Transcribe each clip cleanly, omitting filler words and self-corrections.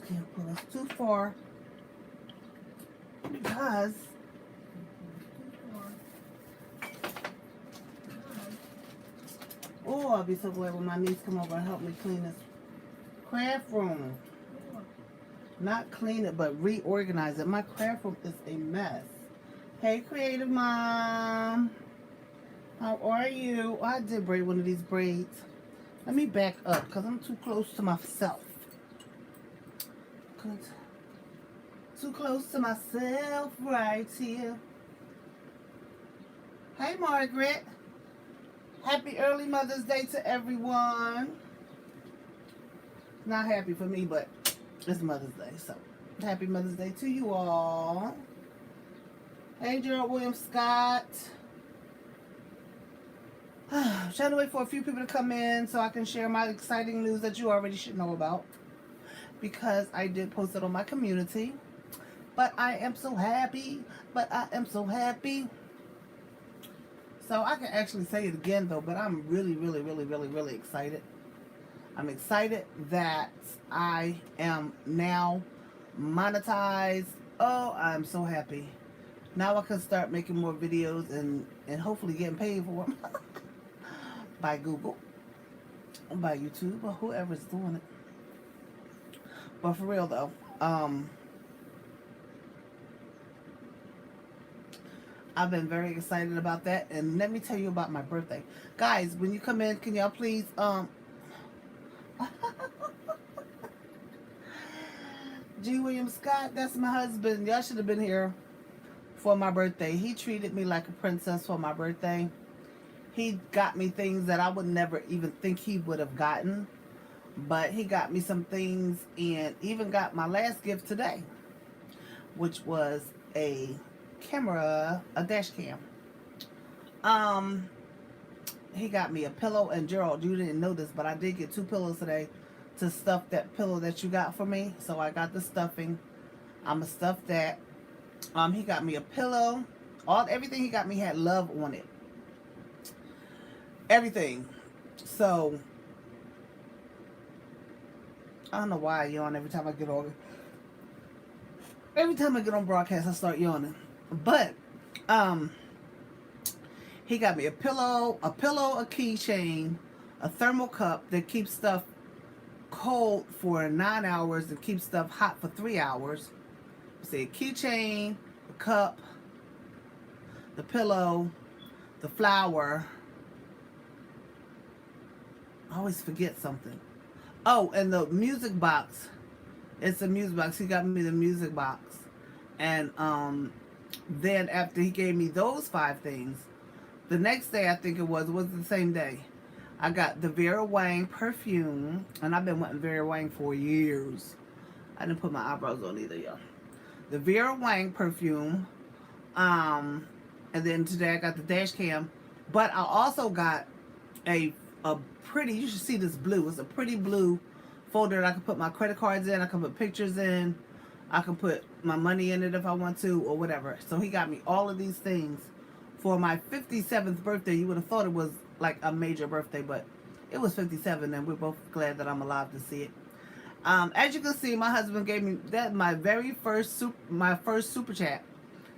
can't pull us too far because oh, I'll be so glad when my niece come over and help me clean this craft room. Not clean it, but reorganize it. My craft room is a mess. Hey, creative mom. How are you? Oh, I did braid one of these braids. Let me back up because I'm too close to myself. Too close to myself right here. Hey, Margaret. Happy early Mother's Day to everyone. Not happy for me, but it's Mother's Day, so happy Mother's Day to you all. Hey, Gerald William Scott. I'm trying to wait for a few people to come in so I can share my exciting news that you already should know about, because I did post it on my community. But I am so happy. So I can actually say it again though, but I'm really excited. I'm excited that I am now monetized. Oh, I'm so happy. Now I can start making more videos and hopefully getting paid for them by Google, by YouTube, or whoever's doing it. But for real though, I've been very excited about that. And let me tell you about my birthday. Guys, when you come in, can y'all please G. William Scott, that's my husband. Y'all should have been here for my birthday. He treated me like a princess for my birthday. He got me things that I would never even think he would have gotten. But he got me some things, and even got my last gift today, which was a camera, a dash cam. He got me a pillow, and Gerald, you didn't know this, but I did get 2 pillows today to stuff that pillow that you got for me. So I got the stuffing. I'ma stuff that. He got me a pillow. Everything he got me had love on it. Everything. So I don't know why I yawn every time I get on. Every time I get on broadcast, I start yawning. But he got me a pillow, a keychain, a thermal cup that keeps stuff cold for 9 hours and keeps stuff hot for 3 hours. See, a keychain, a cup, the pillow, the flower. I always forget something. Oh, and the music box. It's a music box. He got me the music box. And then after he gave me those 5 things, the next day, I think it was the same day, I got the Vera Wang perfume. And I've been wanting Vera Wang for years. I didn't put my eyebrows on either, y'all. The Vera Wang perfume. And then today I got the dash cam. But I also got a pretty, you should see this blue. It's a pretty blue folder that I can put my credit cards in. I can put pictures in. I can put my money in it if I want to, or whatever. So he got me all of these things for my 57th birthday. You would have thought it was like a major birthday, but it was 57, and we're both glad that I'm alive to see it. As you can see, my husband gave me that my first super chat.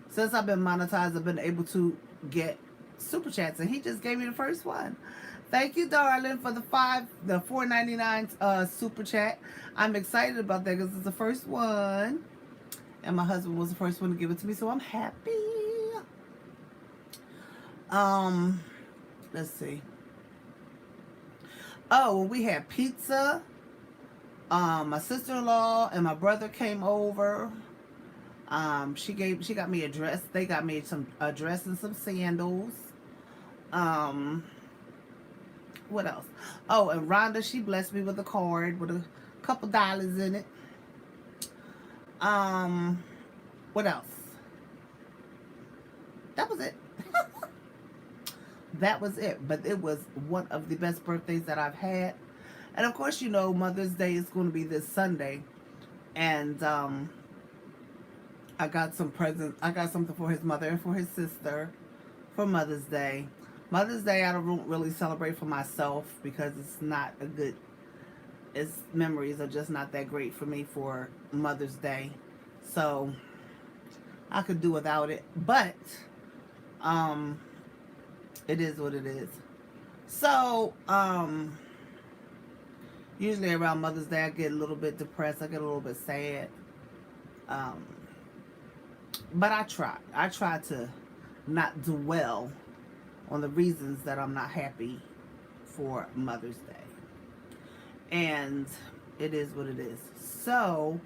Since I've been monetized, I've been able to get super chats, and he just gave me the first one. Thank you, darling, for the $4.99 super chat. I'm excited about that because it's the first one, and my husband was the first one to give it to me, so I'm happy. Let's see. Oh, we had pizza. My sister-in-law and my brother came over. She got me a dress. They got me a dress and some sandals. What else? Oh, and Rhonda, she blessed me with a card with a couple dollars in it. What else? That was it. That was it. But it was one of the best birthdays that I've had. And of course, you know, Mother's Day is going to be this Sunday. And I got some presents. I got something for his mother and for his sister for Mother's Day. Mother's Day, I don't really celebrate for myself because it's not a good its memories are just not that great for me for Mother's Day. So I could do without it. But um it is what it is. So usually around Mother's Day I get a little bit depressed, I get a little bit sad. Um but I try to not dwell on the reasons that I'm not happy for Mother's Day. And it is what it is. So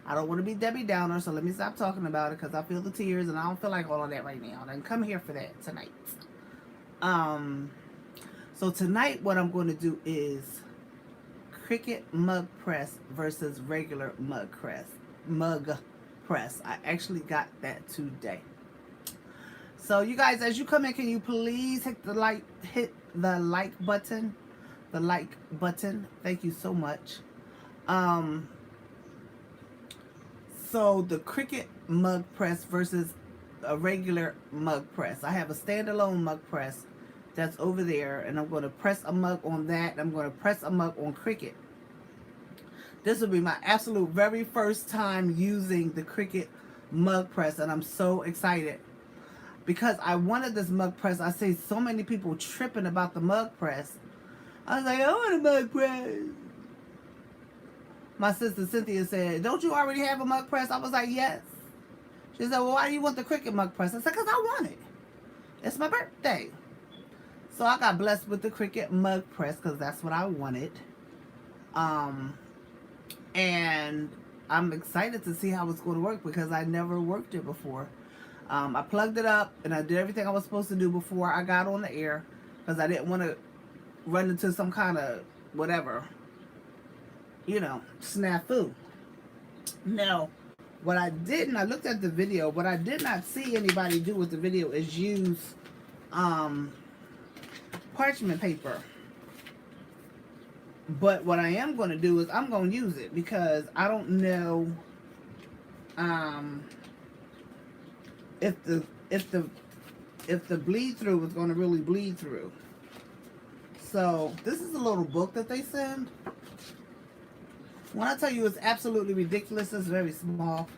I don't want to be Debbie Downer, so let me stop talking about it because I feel the tears and I don't feel like all of that right now. I didn't come here for that tonight. So tonight what I'm going to do is Cricut mug press versus regular mug press. I actually got that today. So you guys, as you come in, can you please hit the like button? The like button. Thank you so much. So the Cricut mug press versus a regular mug press. I have a standalone mug press that's over there, and I'm going to press a mug on that. And I'm going to press a mug on Cricut. This will be my absolute very first time using the Cricut mug press, and I'm so excited because I wanted this mug press. I see so many people tripping about the mug press. I was like, I want a mug press. My sister Cynthia said, don't you already have a mug press? I was like, yes. She said, well, why do you want the Cricut mug press? I said, because I want it. It's my birthday. So I got blessed with the Cricut mug press because that's what I wanted. And I'm excited to see how it's going to work because I never worked it before. I plugged it up and I did everything I was supposed to do before I got on the air because I didn't want to run into some kind of whatever, snafu. Now, what I did, and I looked at the video, what I did not see anybody do with the video is use parchment paper. But what I am going to do is I'm going to use it because I don't know if the bleed through is going to really bleed through. So this is a little book that they send. When I tell you it's absolutely ridiculous, it's very small.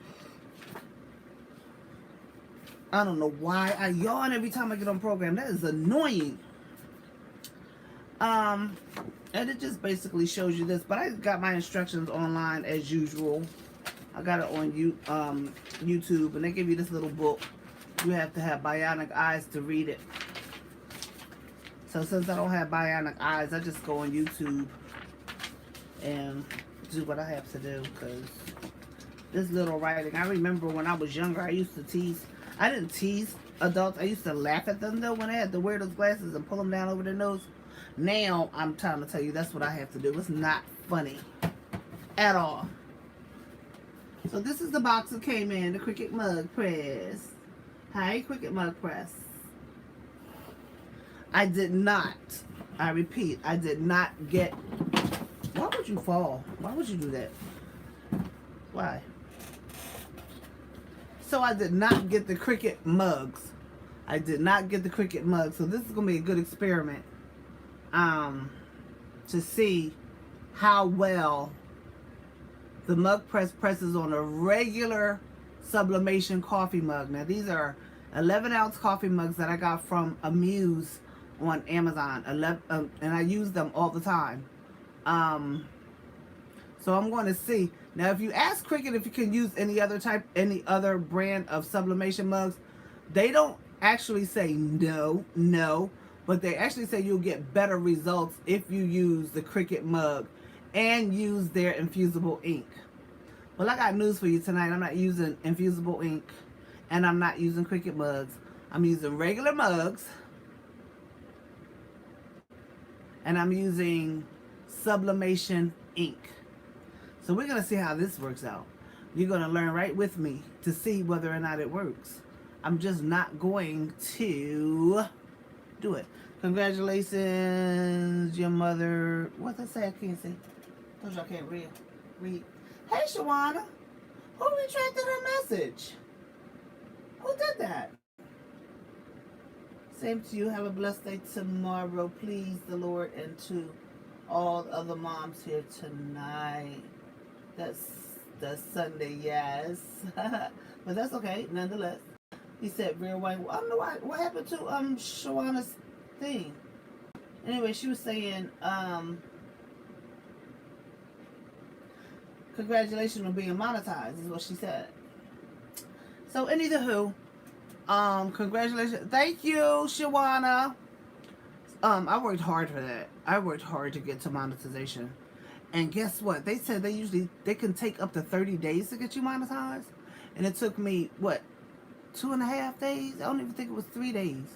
I don't know why I yawn every time I get on program. That is annoying. And it just basically shows you this, but I got my instructions online as usual. I got it on YouTube, and they give you this little book. You have to have bionic eyes to read it. So since I don't have bionic eyes, I just go on YouTube and do what I have to do because this little writing. I remember when I was younger, I used to tease. I didn't tease adults. I used to laugh at them though when they had to wear those glasses and pull them down over their nose. Now, I'm trying to tell you, that's what I have to do. It's not funny at all. So this is the box that came in, the Cricut mug press. Hi, Cricut mug press. I did not, I repeat, I did not get, why would you fall? Why would you do that? Why? So I did not get the Cricut mugs. I did not get the Cricut mugs. So this is going to be a good experiment. To see how well the mug press presses on a regular Sublimation coffee mug. Now these are 11-ounce coffee mugs that I got from Amuse on Amazon. And I use them all the time. So I'm going to see. Now if you ask Cricut if you can use any other brand of Sublimation mugs, they don't actually say no. But they actually say you'll get better results if you use the Cricut mug and use their Infusible ink. Well, I got news for you tonight. I'm not using Infusible ink and I'm not using Cricut mugs. I'm using regular mugs and I'm using Sublimation ink. So we're going to see how this works out. You're going to learn right with me to see whether or not it works. I'm just not going to do it. Congratulations, your mother. What did I say? I can't see. Told you I can't read. Hey, Shawana. Who retracted her message? Who did that? Same to you. Have a blessed day tomorrow. Please the Lord and to all the other moms here tonight. That's Sunday, yes. But that's okay, nonetheless. He said real white. I don't know what happened to Shawana's thing. Anyway, she was saying, congratulations on being monetized, is what she said. So anywho, congratulations. Thank you, Shawana. I worked hard for that. I worked hard to get to monetization. And guess what? They said they can take up to 30 days to get you monetized. And it took me, what, 2.5 days? I don't even think it was 3 days.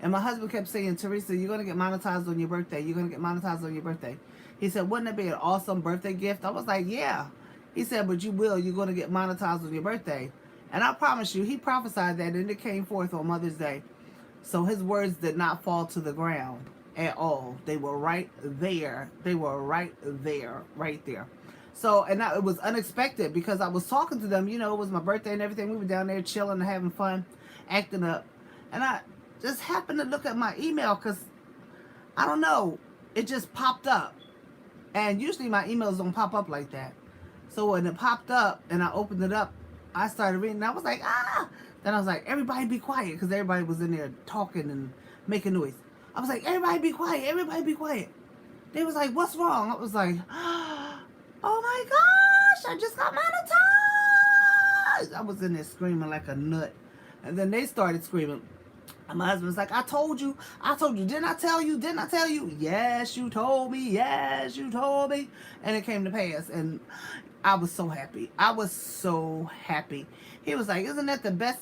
And my husband kept saying, Teresa, you're going to get monetized on your birthday. You're going to get monetized on your birthday. He said, wouldn't that be an awesome birthday gift? I was like, yeah. He said, but you will. You're going to get monetized on your birthday. And I promise you, he prophesied that, and it came forth on Mother's Day. So his words did not fall to the ground at all. They were right there. They were right there, right there. So, and it was unexpected because I was talking to them. You know, it was my birthday and everything. We were down there chilling and having fun, acting up. And I just happened to look at my email because, I don't know, it just popped up. And usually my emails don't pop up like that. So when it popped up and I opened it up, I started reading. And I was like, ah! Then I was like, everybody be quiet, because everybody was in there talking and making noise. I was like, everybody be quiet, everybody be quiet. They was like, what's wrong? I was like, oh my gosh, I just got monetized. I was in there screaming like a nut. And then they started screaming. And my husband was like, I told you, didn't I tell you, Yes, you told me, And it came to pass, and I was so happy. He was like, isn't that the best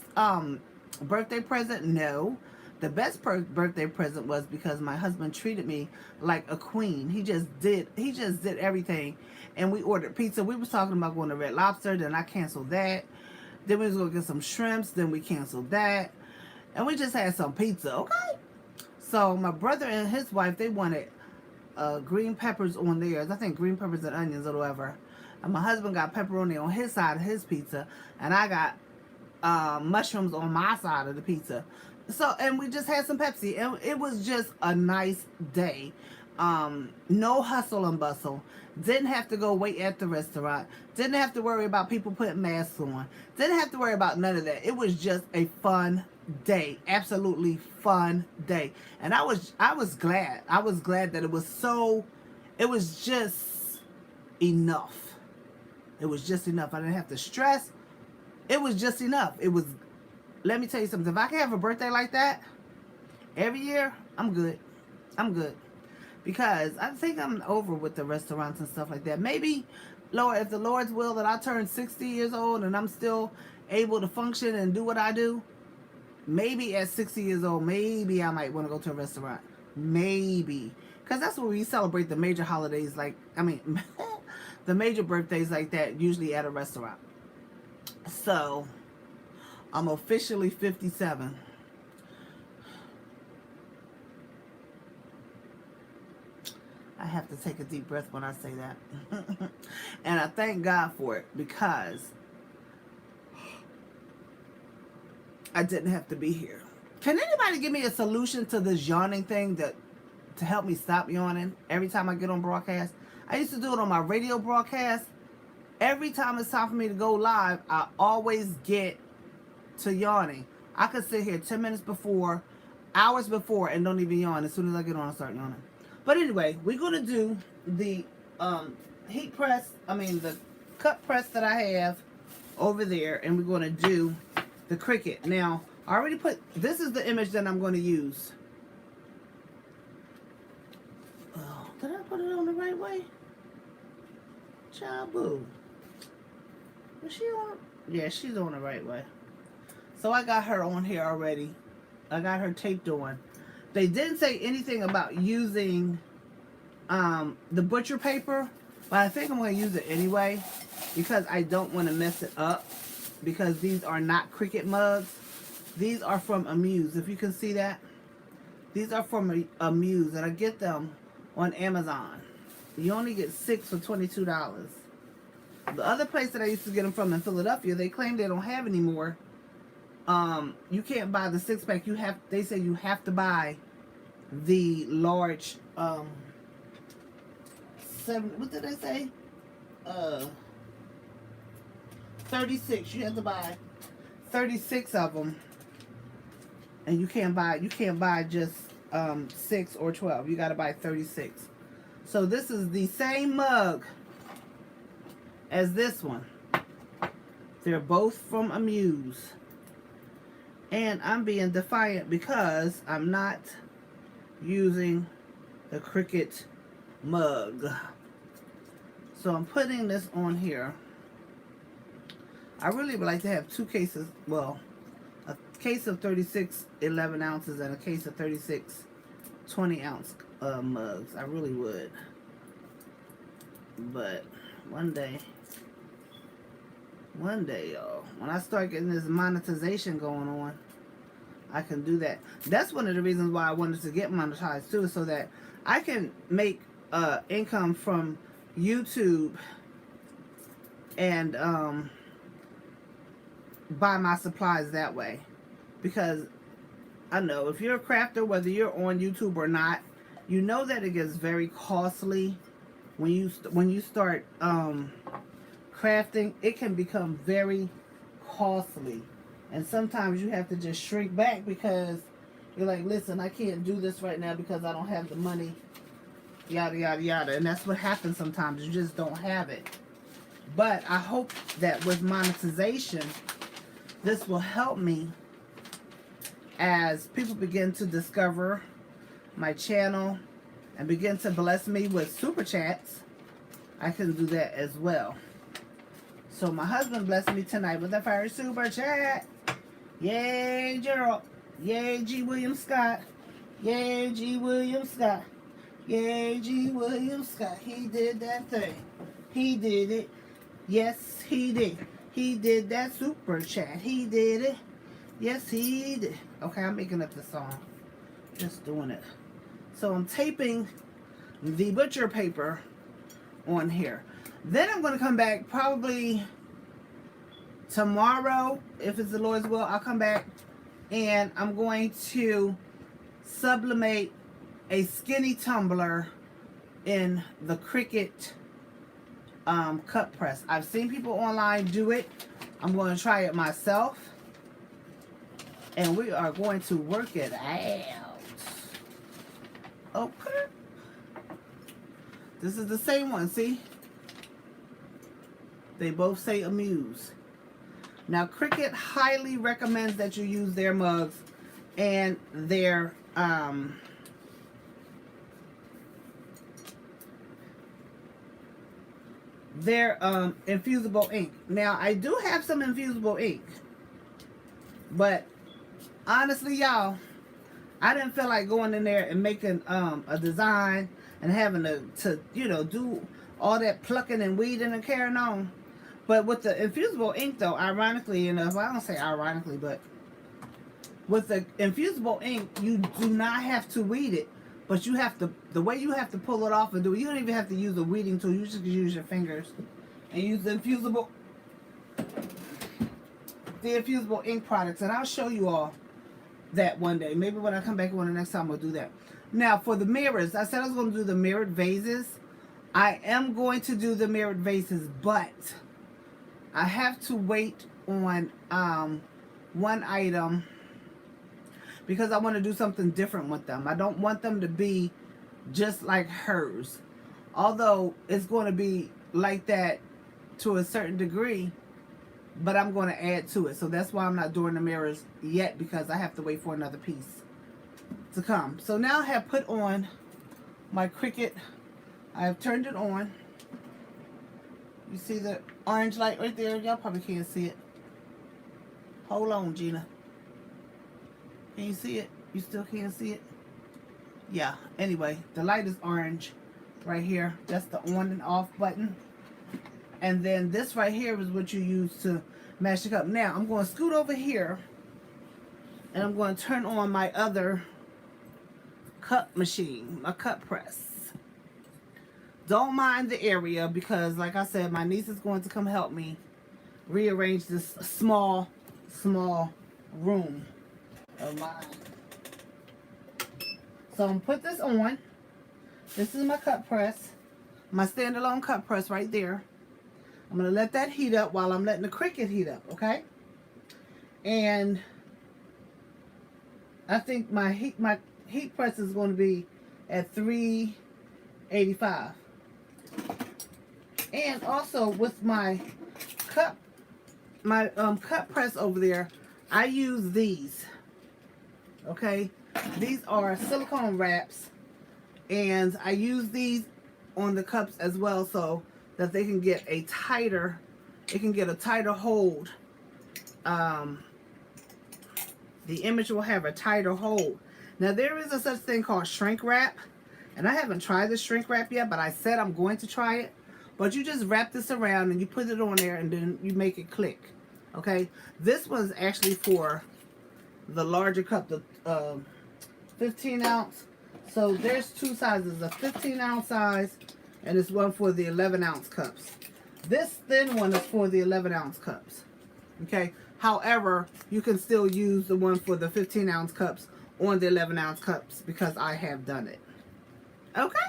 birthday present? No. The best birthday present was because my husband treated me like a queen. He just did everything. And we ordered pizza. We was talking about going to Red Lobster, then I canceled that. Then we was going to get some shrimps, then we canceled that. And we just had some pizza, okay? So my brother and his wife, they wanted green peppers on theirs. I think green peppers and onions or whatever. And my husband got pepperoni on his side of his pizza. And I got mushrooms on my side of the pizza. So, and we just had some Pepsi. And it was just a nice day. No hustle and bustle. Didn't have to go wait at the restaurant. Didn't have to worry about people putting masks on. Didn't have to worry about none of that. It was just a fun day. Absolutely fun day. And I was glad. I was glad that it was just enough. It was just enough. I didn't have to stress. It was just enough. Let me tell you something. If I can have a birthday like that every year, I'm good. Because I think I'm over with the restaurants and stuff like that. Maybe, Lord, if the Lord's will that I turn 60 years old and I'm still able to function and do what I do, maybe at 60 years old, maybe I might want to go to a restaurant. Maybe. Because that's where we celebrate the major holidays, the major birthdays like that, usually at a restaurant. So, I'm officially 57. I have to take a deep breath when I say that. And I thank God for it, because I didn't have to be here. Can anybody give me a solution to this yawning thing to help me stop yawning every time I get on broadcast? I used to do it on my radio broadcast. Every time it's time for me to go live, I always get to yawning. I could sit here 10 minutes before, hours before, and don't even yawn. As soon as I get on, I start yawning. But anyway, we're going to do the the cut press that I have over there, and we're going to do the Cricut. Now, I already this is the image that I'm going to use. Oh, did I put it on the right way? Chaboo. Was she on? Yeah, she's on the right way. So I got her on here already. I got her taped on. They didn't say anything about using the butcher paper, but I think I'm going to use it anyway because I don't want to mess it up, because these are not Cricut mugs. These are from Amuse. If you can see that. These are from Amuse, and I get them on Amazon. You only get 6 for $22. The other place that I used to get them from in Philadelphia, they claim they don't have any more. You can't buy the 6-pack. They say you have to buy the large what did they say? 36. You have to buy 36 of them. And you can't buy just 6 or 12. You got to buy 36. So this is the same mug as this one. They're both from Amuse. And I'm being defiant because I'm not using the Cricut mug. So I'm putting this on here. I really would like to have 2 cases, well, a case of 36 11 ounces and a case of 36 20-ounce mugs. I really would. But one day, y'all, when I start getting this monetization going on, I can do that. That's one of the reasons why I wanted to get monetized too, so that I can make income from YouTube and buy my supplies that way. Because I know if you're a crafter, whether you're on YouTube or not, you know that it gets very costly when you start crafting. It can become very costly, and sometimes you have to just shrink back because you're like, listen, I can't do this right now because I don't have the money, yada yada yada. And that's what happens sometimes. You just don't have it. But I hope that with monetization, this will help me as people begin to discover my channel and begin to bless me with super chats. I can do that as well. So my husband blessed me tonight with the first super chat. Yay, Gerald. Yay, G. William Scott. Yay, G. William Scott. Yay, G. William Scott. He did that thing. He did it. Yes, he did. He did that super chat. He did it. Yes, he did. Okay, I'm making up the song. Just doing it. So I'm taping the butcher paper on here. Then I'm going to come back probably tomorrow. If it's the Lord's will, I'll come back and I'm going to sublimate a skinny tumbler in the Cricut cut press. I've seen people online do it. I'm going to try it myself. And we are going to work it out. Okay. This is the same one, see? They both say Amuse. Now, Cricut highly recommends that you use their mugs and their infusible ink. Now, I do have some infusible ink, but honestly, y'all, I didn't feel like going in there and making a design and having to you know, do all that plucking and weeding and carrying on. But with the infusible ink, though, ironically enough, I don't say ironically, but with the infusible ink, you do not have to weed it, but you have to, the way you have to pull it off and do it, you don't even have to use a weeding tool. You just use your fingers and use the infusible ink products. And I'll show you all that one day. Maybe when I come back on the next time, we'll do that. Now, for the mirrors, I said I was going to do the mirrored vases. I am going to do the mirrored vases, but I have to wait on one item because I want to do something different with them. I don't want them to be just like hers. Although it's going to be like that to a certain degree, but I'm going to add to it. So that's why I'm not doing the mirrors yet, because I have to wait for another piece to come. So now I have put on my Cricut. I have turned it on. You see the orange light right there? Y'all probably can't see it. Hold on, Gina. Can you see it? You still can't see it? Yeah. Anyway, the light is orange right here. That's the on and off button. And then this right here is what you use to mash the cup. Now, I'm going to scoot over here. And I'm going to turn on my other cup machine. My cup press. Don't mind the area because, like I said, my niece is going to come help me rearrange this small room of mine. So I'm going to put this on. This is my cut press. my standalone cut press right there. I'm going to let that heat up while I'm letting the Cricut heat up, okay? And I think my heat press is going to be at 385. And also with my cut press over there, I use these. Okay? These are silicone wraps, and I use these on the cups as well so that they can get a tighter, hold. The image will have a tighter hold. Now there is a such thing called shrink wrap, and I haven't tried the shrink wrap yet, but I said I'm going to try it. But you just wrap this around and you put it on there and then you make it click. Okay? This one's actually for the larger cup, the 15 ounce. So there's two sizes, a 15 ounce size and this one for the 11 ounce cups. This thin one is for the 11 ounce cups. Okay? However, you can still use the one for the 15 ounce cups on the 11 ounce cups because I have done it. Okay?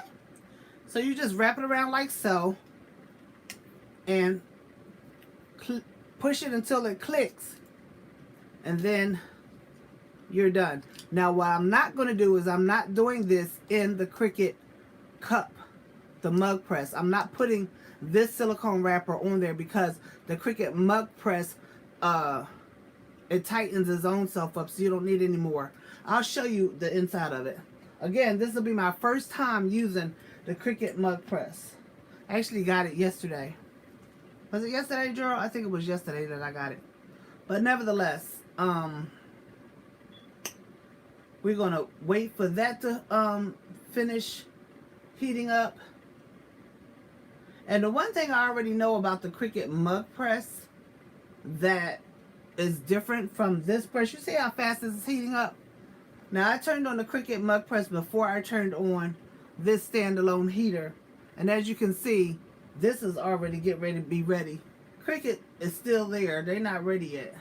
So you just wrap it around like so and push it until it clicks, and then you're done. Now what I'm not going to do is I'm not doing this in the Cricut cup, the mug press. I'm not putting this silicone wrapper on there because the Cricut mug press, it tightens its own self up, so you don't need any more. I'll show you the inside of it. Again, this will be my first time using the Cricut mug press. I actually got it yesterday. Was it yesterday, Gerald? I think it was yesterday that I got it. But nevertheless, we're going to wait for that to finish heating up. And the one thing I already know about the Cricut mug press that is different from this press, you see how fast this is heating up? Now, I turned on the Cricut mug press before I turned on this standalone heater. And as you can see, this is already getting ready to be ready. Cricut is still there. They're not ready yet.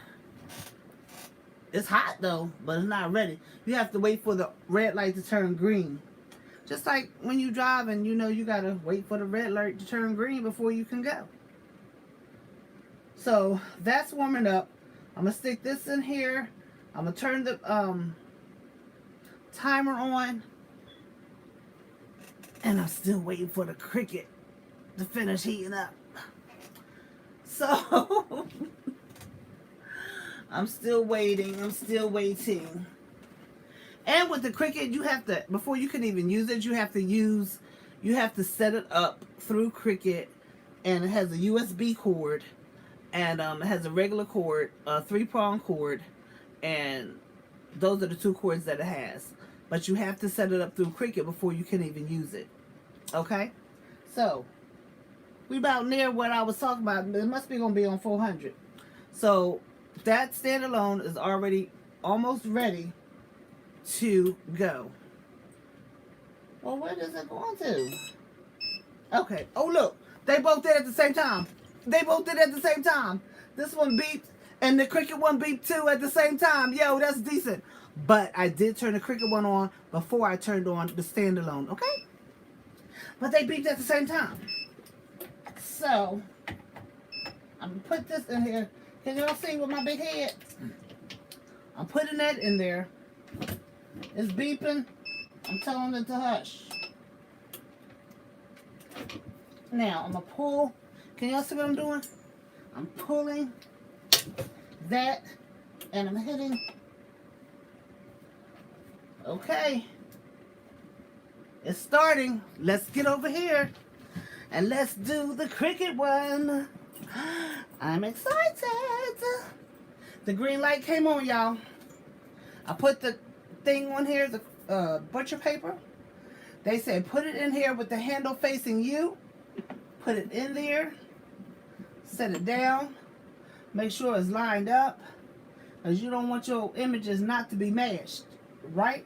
It's hot though, but it's not ready. You have to wait for the red light to turn green. Just like when you drive and you know you gotta wait for the red light to turn green before you can go. So that's warming up. I'm gonna stick this in here. I'm gonna turn the timer on. And I'm still waiting for the Cricut to finish heating up. So I'm still waiting. And with the Cricut, you have to, before you can even use it, you have to set it up through Cricut, and it has a USB cord, and it has a regular cord, a 3-prong cord, and those are the 2 cords that it has. But you have to set it up through Cricut before you can even use it. Okay? So, we about near what I was talking about. It must be going to be on 400. So, that standalone is already almost ready to go. Well, where does it go to? Okay. Oh, look. They both did at the same time. This one beeped, and the Cricut one beeped too at the same time. Yo, that's decent. But I did turn the Cricut one on before I turned on the standalone, okay? But they beeped at the same time. So, I'm going to put this in here. Can y'all see with my big head? I'm putting that in there. It's beeping. I'm telling it to hush. Now, I'm going to pull. Can y'all see what I'm doing? I'm pulling that, and I'm hitting. Okay. It's starting. Let's get over here and let's do the Cricut one. I'm excited. The green light came on, y'all. I put the thing on here, the butcher paper. They said put it in here with the handle facing you. Put it in there. Set it down. Make sure it's lined up, because you don't want your images not to be mashed, right?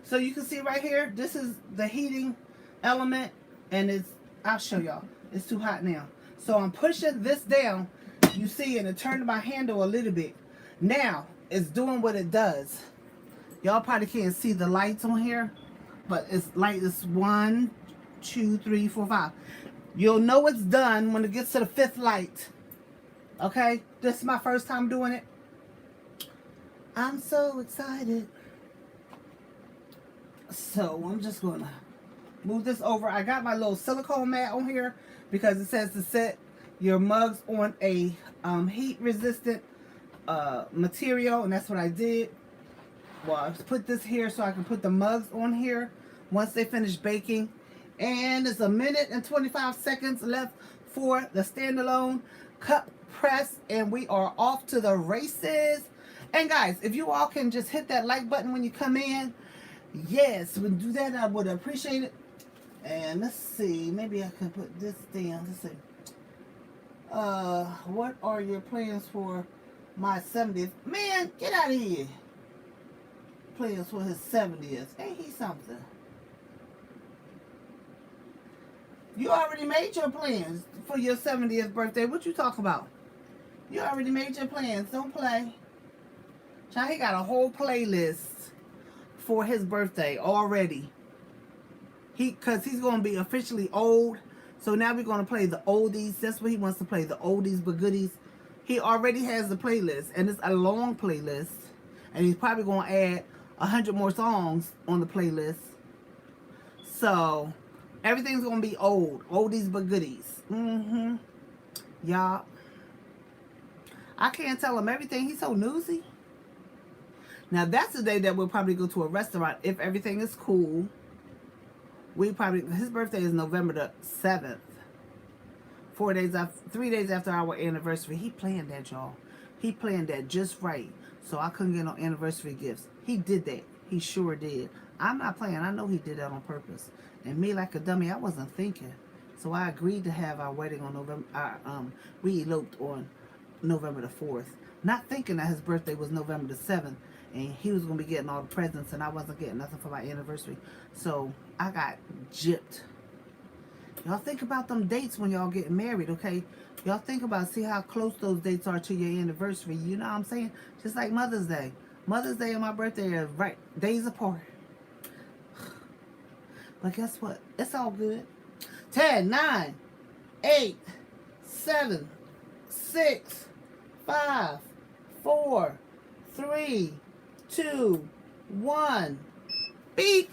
So you can see right here, this is the heating element, and it's, I'll show y'all. It's too hot now. So I'm pushing this down, you see, and it turned my handle a little bit. Now, it's doing what it does. Y'all probably can't see the lights on here, but it's light is 1, 2, 3, 4, 5. You'll know it's done when it gets to the 5th light. Okay? This is my first time doing it. I'm so excited. So I'm just going to move this over. I got my little silicone mat on here because it says to set your mugs on a heat resistant material, and that's what I did. Well, I put this here so I can put the mugs on here once they finish baking. And there's 1minute and 25 seconds left for the standalone cup press, and we are off to the races. And guys, if you all can just hit that like button when you come in, yes, when you do that, I would appreciate it. And let's see, maybe I can put this down. Let's see. What are your plans for my 70th? Man, get out of here. Plans for his 70th. Ain't he something? You already made your plans for your 70th birthday. What you talking about? You already made your plans. Don't play. Child, he got a whole playlist for his birthday already. Because he's going to be officially old. So now we're going to play the oldies. That's what he wants to play, the oldies but goodies. He already has the playlist. And it's a long playlist. And he's probably going to add 100 more songs on the playlist. So everything's going to be old. Oldies but goodies. Y'all. I can't tell him everything. He's so newsy. Now that's the day that we'll probably go to a restaurant if everything is cool. His birthday is November the 7th. 3 days after our anniversary. He planned that, y'all. He planned that just right. So I couldn't get no anniversary gifts. He did that. He sure did. I'm not playing. I know he did that on purpose. And me, like a dummy, I wasn't thinking. So I agreed to have our wedding on November. We eloped on November the 4th. Not thinking that his birthday was November the 7th. And he was going to be getting all the presents. And I wasn't getting nothing for my anniversary. So I got gypped. Y'all think about them dates when y'all getting married, okay? Y'all think about, see how close those dates are to your anniversary. You know what I'm saying? Just like Mother's Day. Mother's Day and my birthday are right days apart. But guess what? It's all good. 10, 9, 8, 7, 6, 5, 4, 3, 2, 1. Beep!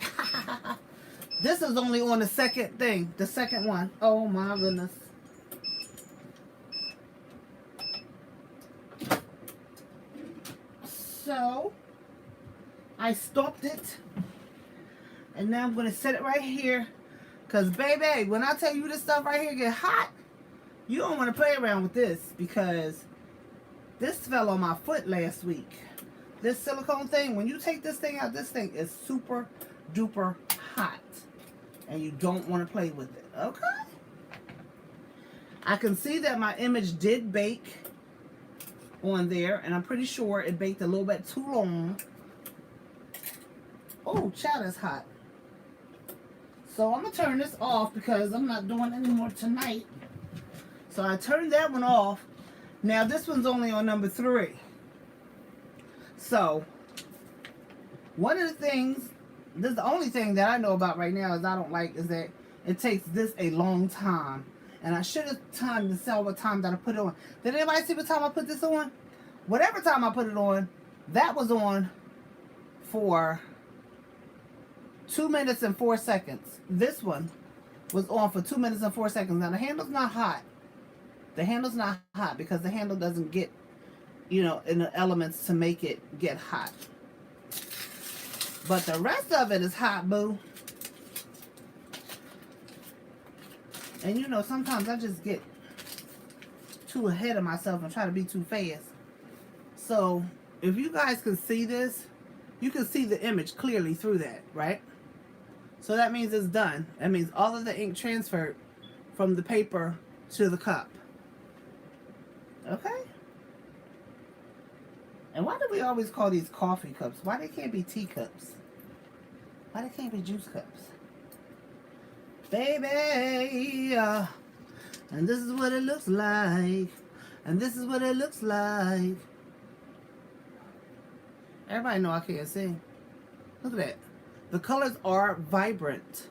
This is only on the second thing. The second one. Oh my goodness. So, I stopped it. And now I'm going to set it right here. Because, baby, when I tell you this stuff right here get hot, you don't want to play around with this. Because this fell on my foot last week. This silicone thing, when you take this thing out, this thing is super duper hot. And you don't want to play with it. Okay? I can see that my image did bake on there. And I'm pretty sure it baked a little bit too long. Oh, child, is hot. So I'm going to turn this off because I'm not doing any more tonight. So I turned that one off. Now this one's only on number 3. So, one of the things, this is the only thing that I know about right now is I don't like is that it takes this a long time. And I should have timed to tell what time that I put it on. Did anybody see what time I put this on? Whatever time I put it on, that was on for 2 minutes and 4 seconds. This one was on for 2 minutes and 4 seconds. Now the handle's not hot. The handle's not hot because the handle doesn't get, you know, in the elements to make it get hot. But the rest of it is hot, boo. And you know, sometimes I just get too ahead of myself and try to be too fast. So, if you guys can see this, you can see the image clearly through that, right? So that means it's done. That means all of the ink transferred from the paper to the cup. Okay? And why do we always call these coffee cups? Why they can't be teacups? Why they can't be juice cups? Baby, and this is what it looks like. And this is what it looks like. Everybody know I can't sing. Look at that. The colors are vibrant.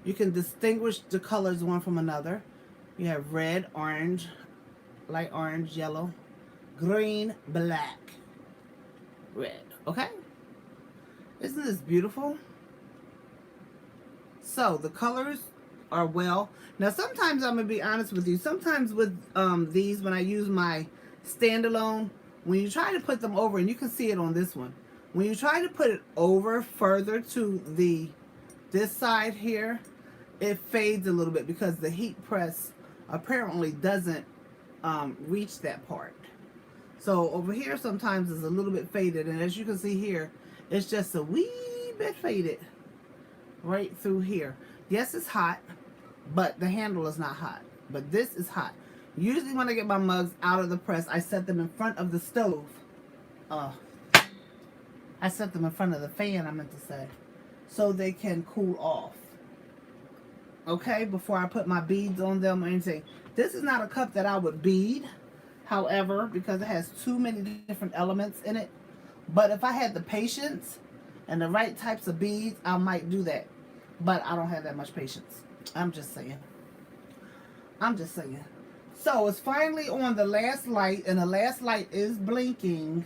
You can distinguish the colors one from another. You have red, orange, light orange, yellow, green, black, red. Okay? Isn't this beautiful? So the colors are well. Now sometimes I'm going to be honest with you. Sometimes with these, when I use my standalone, when you try to put them over, and you can see it on this one, when you try to put it over further to this side here, it fades a little bit because the heat press apparently doesn't reach that part. So over here sometimes it's a little bit faded, and as you can see here, it's just a wee bit faded right through here. Yes, it's hot, but the handle is not hot. But this is hot. Usually when I get my mugs out of the press, I set them in front of the stove. I set them in front of the fan, I meant to say, so they can cool off. Okay, before I put my beads on them or anything. This is not a cup that I would bead, however, because it has too many different elements in it. But if I had the patience and the right types of beads, I might do that. But I don't have that much patience. I'm just saying. I'm just saying. So it's finally on the last light, and the last light is blinking.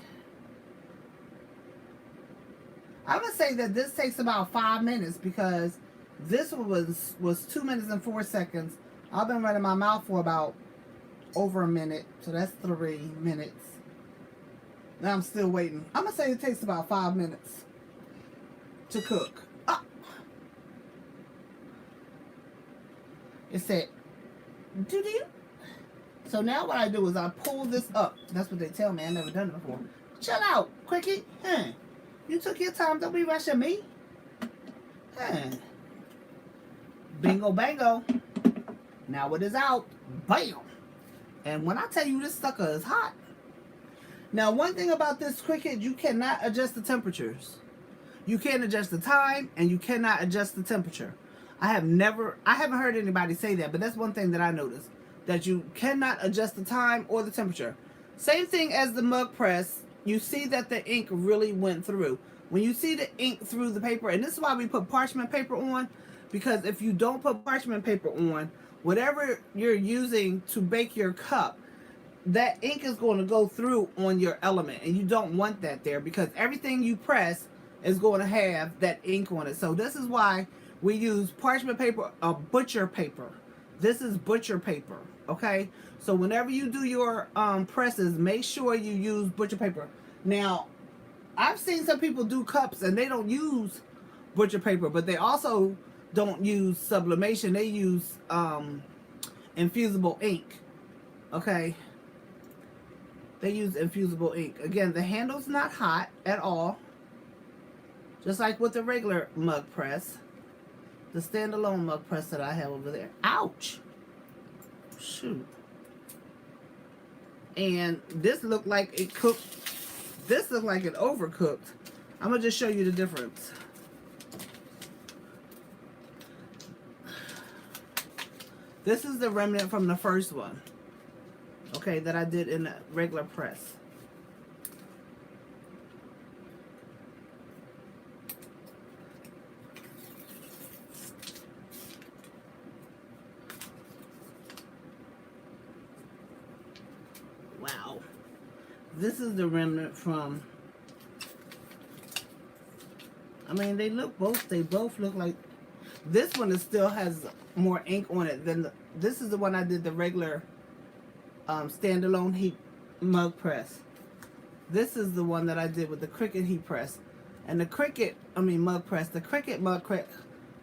I'm going to say that this takes about 5 minutes because this one was 2 minutes and 4 seconds. I've been running my mouth for about over a minute, so that's 3 minutes. Now I'm still waiting. I'm going to say it takes about 5 minutes to cook. Ah. It said, doo-doo. So now what I do is I pull this up. That's what they tell me. I've never done it before. Chill out, Cricut. Huh. You took your time. Don't be rushing me. Huh. Bingo, bango. Now it is out. Bam. And when I tell you this sucker is hot. Now, one thing about this Cricut, you cannot adjust the temperatures. You can't adjust the time, and you cannot adjust the temperature. I haven't heard anybody say that, but that's one thing that I noticed. That you cannot adjust the time or the temperature. Same thing as the mug press. You see that the ink really went through. When you see the ink through the paper, and this is why we put parchment paper on, because if you don't put parchment paper on, whatever you're using to bake your cup, that ink is going to go through on your element, and you don't want that there because everything you press is going to have that ink on it. So this is why we use parchment paper or butcher paper. This is butcher paper, okay? So whenever you do your presses, make sure you use butcher paper. Now, I've seen some people do cups and they don't use butcher paper, but they also don't use sublimation. They use infusible ink, okay? They use infusible ink. Again, the handle's not hot at all, just like with the regular mug press. The standalone mug press that I have over there. Ouch! Shoot. And this looked like it cooked. This looked like it overcooked. I'm going to just show you the difference. This is the remnant from the first one. Okay, that I did in a regular press. Wow. This is the remnant from, I mean, they both look like, this one still has more ink on it than this is the one I did the regular standalone heat mug press. This is the one that I did with the Cricut heat press. And the Cricut, mug press, the Cricut mug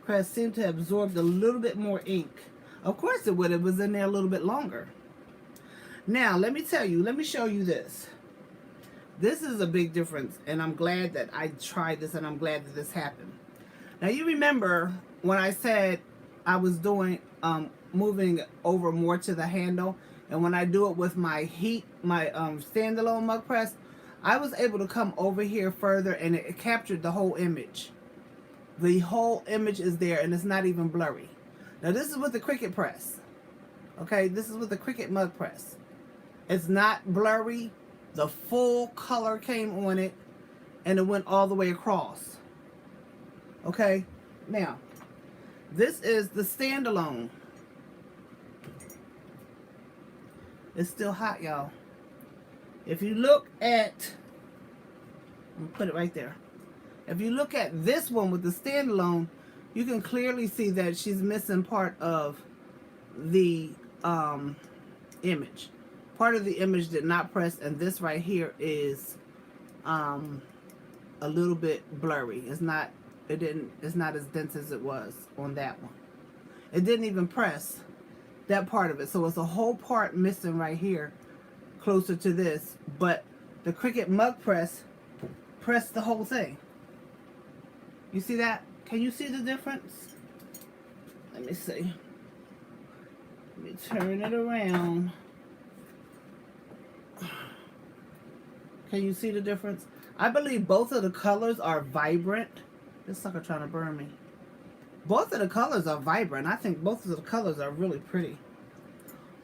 press seemed to have absorbed a little bit more ink. Of course it would, it was in there a little bit longer. Now, let me tell you, let me show you this. This is a big difference, and I'm glad that I tried this, and I'm glad that this happened. Now, you remember when I said I was doing, moving over more to the handle, and when I do it with my standalone mug press, I was able to come over here further, and it captured the whole image. The whole image is there, and it's not even blurry. Now, this is with the Cricut press. Okay, this is with the Cricut mug press. It's not blurry. The full color came on it, and it went all the way across. Okay, now, this is the standalone. It's still hot, y'all. If you look at, I'm gonna put it right there. If you look at this one with the standalone, you can clearly see that she's missing part of the image. Part of the image did not press, and this right here is a little bit blurry. It's not as dense as it was on that one. It didn't even press that part of it. So it's a whole part missing right here closer to this, but the Cricut mug pressed the whole thing. You see that? Can you see the difference? Let me see. Let me turn it around. Can you see the difference? I believe both of the colors are vibrant. This sucker trying to burn me. Both of the colors are vibrant. I think both of the colors are really pretty.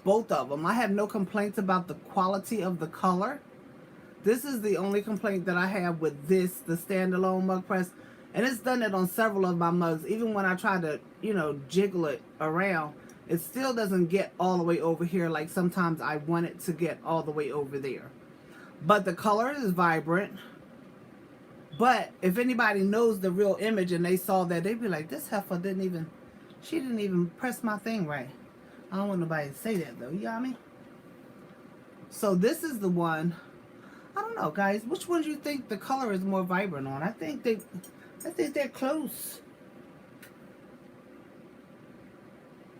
Both of them. I have no complaints about the quality of the color. This is the only complaint that I have with this, the standalone mug press. And it's done it on several of my mugs. Even when I try to, you know, jiggle it around, it still doesn't get all the way over here like sometimes I want it to get all the way over there. But the color is vibrant. But if anybody knows the real image and they saw that, they'd be like, this heifer she didn't even press my thing right. I don't want nobody to say that though, you got me? So this is the one, I don't know guys, which one do you think the color is more vibrant on? I think they're close.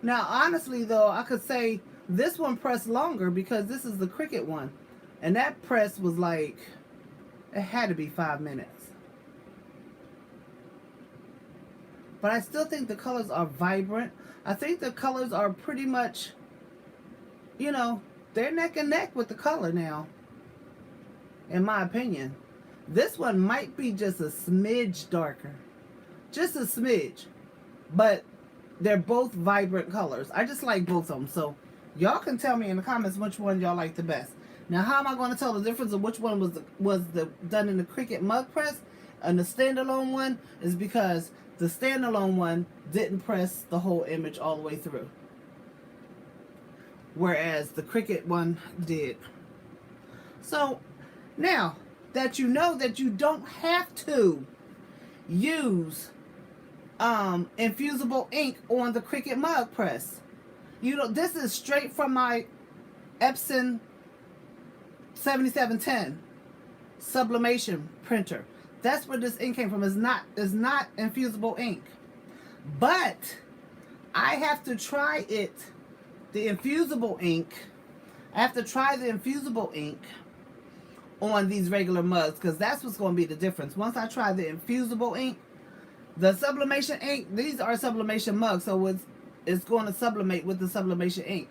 Now honestly though, I could say this one pressed longer because this is the Cricut one. And that press was like, it had to be 5 minutes. But I still think the colors are vibrant. I think the colors are pretty much, you know, they're neck and neck with the color now, in my opinion. This one might be just a smidge darker. Just a smidge. But they're both vibrant colors. I just like both of them. So y'all can tell me in the comments which one y'all like the best. Now, how am I going to tell the difference of which one was done in the Cricut mug press and the standalone one? Is because the standalone one didn't press the whole image all the way through, whereas the Cricut one did. So now that you know that you don't have to use infusible ink on the Cricut mug press, you know, this is straight from my Epson 7710 Sublimation printer. That's where this ink came from. It's not infusible ink. But I have to try it, the infusible ink. I have to try the infusible ink on these regular mugs because that's what's going to be the difference. Once I try the infusible ink, the sublimation ink, these are sublimation mugs, so it's going to sublimate with the sublimation ink.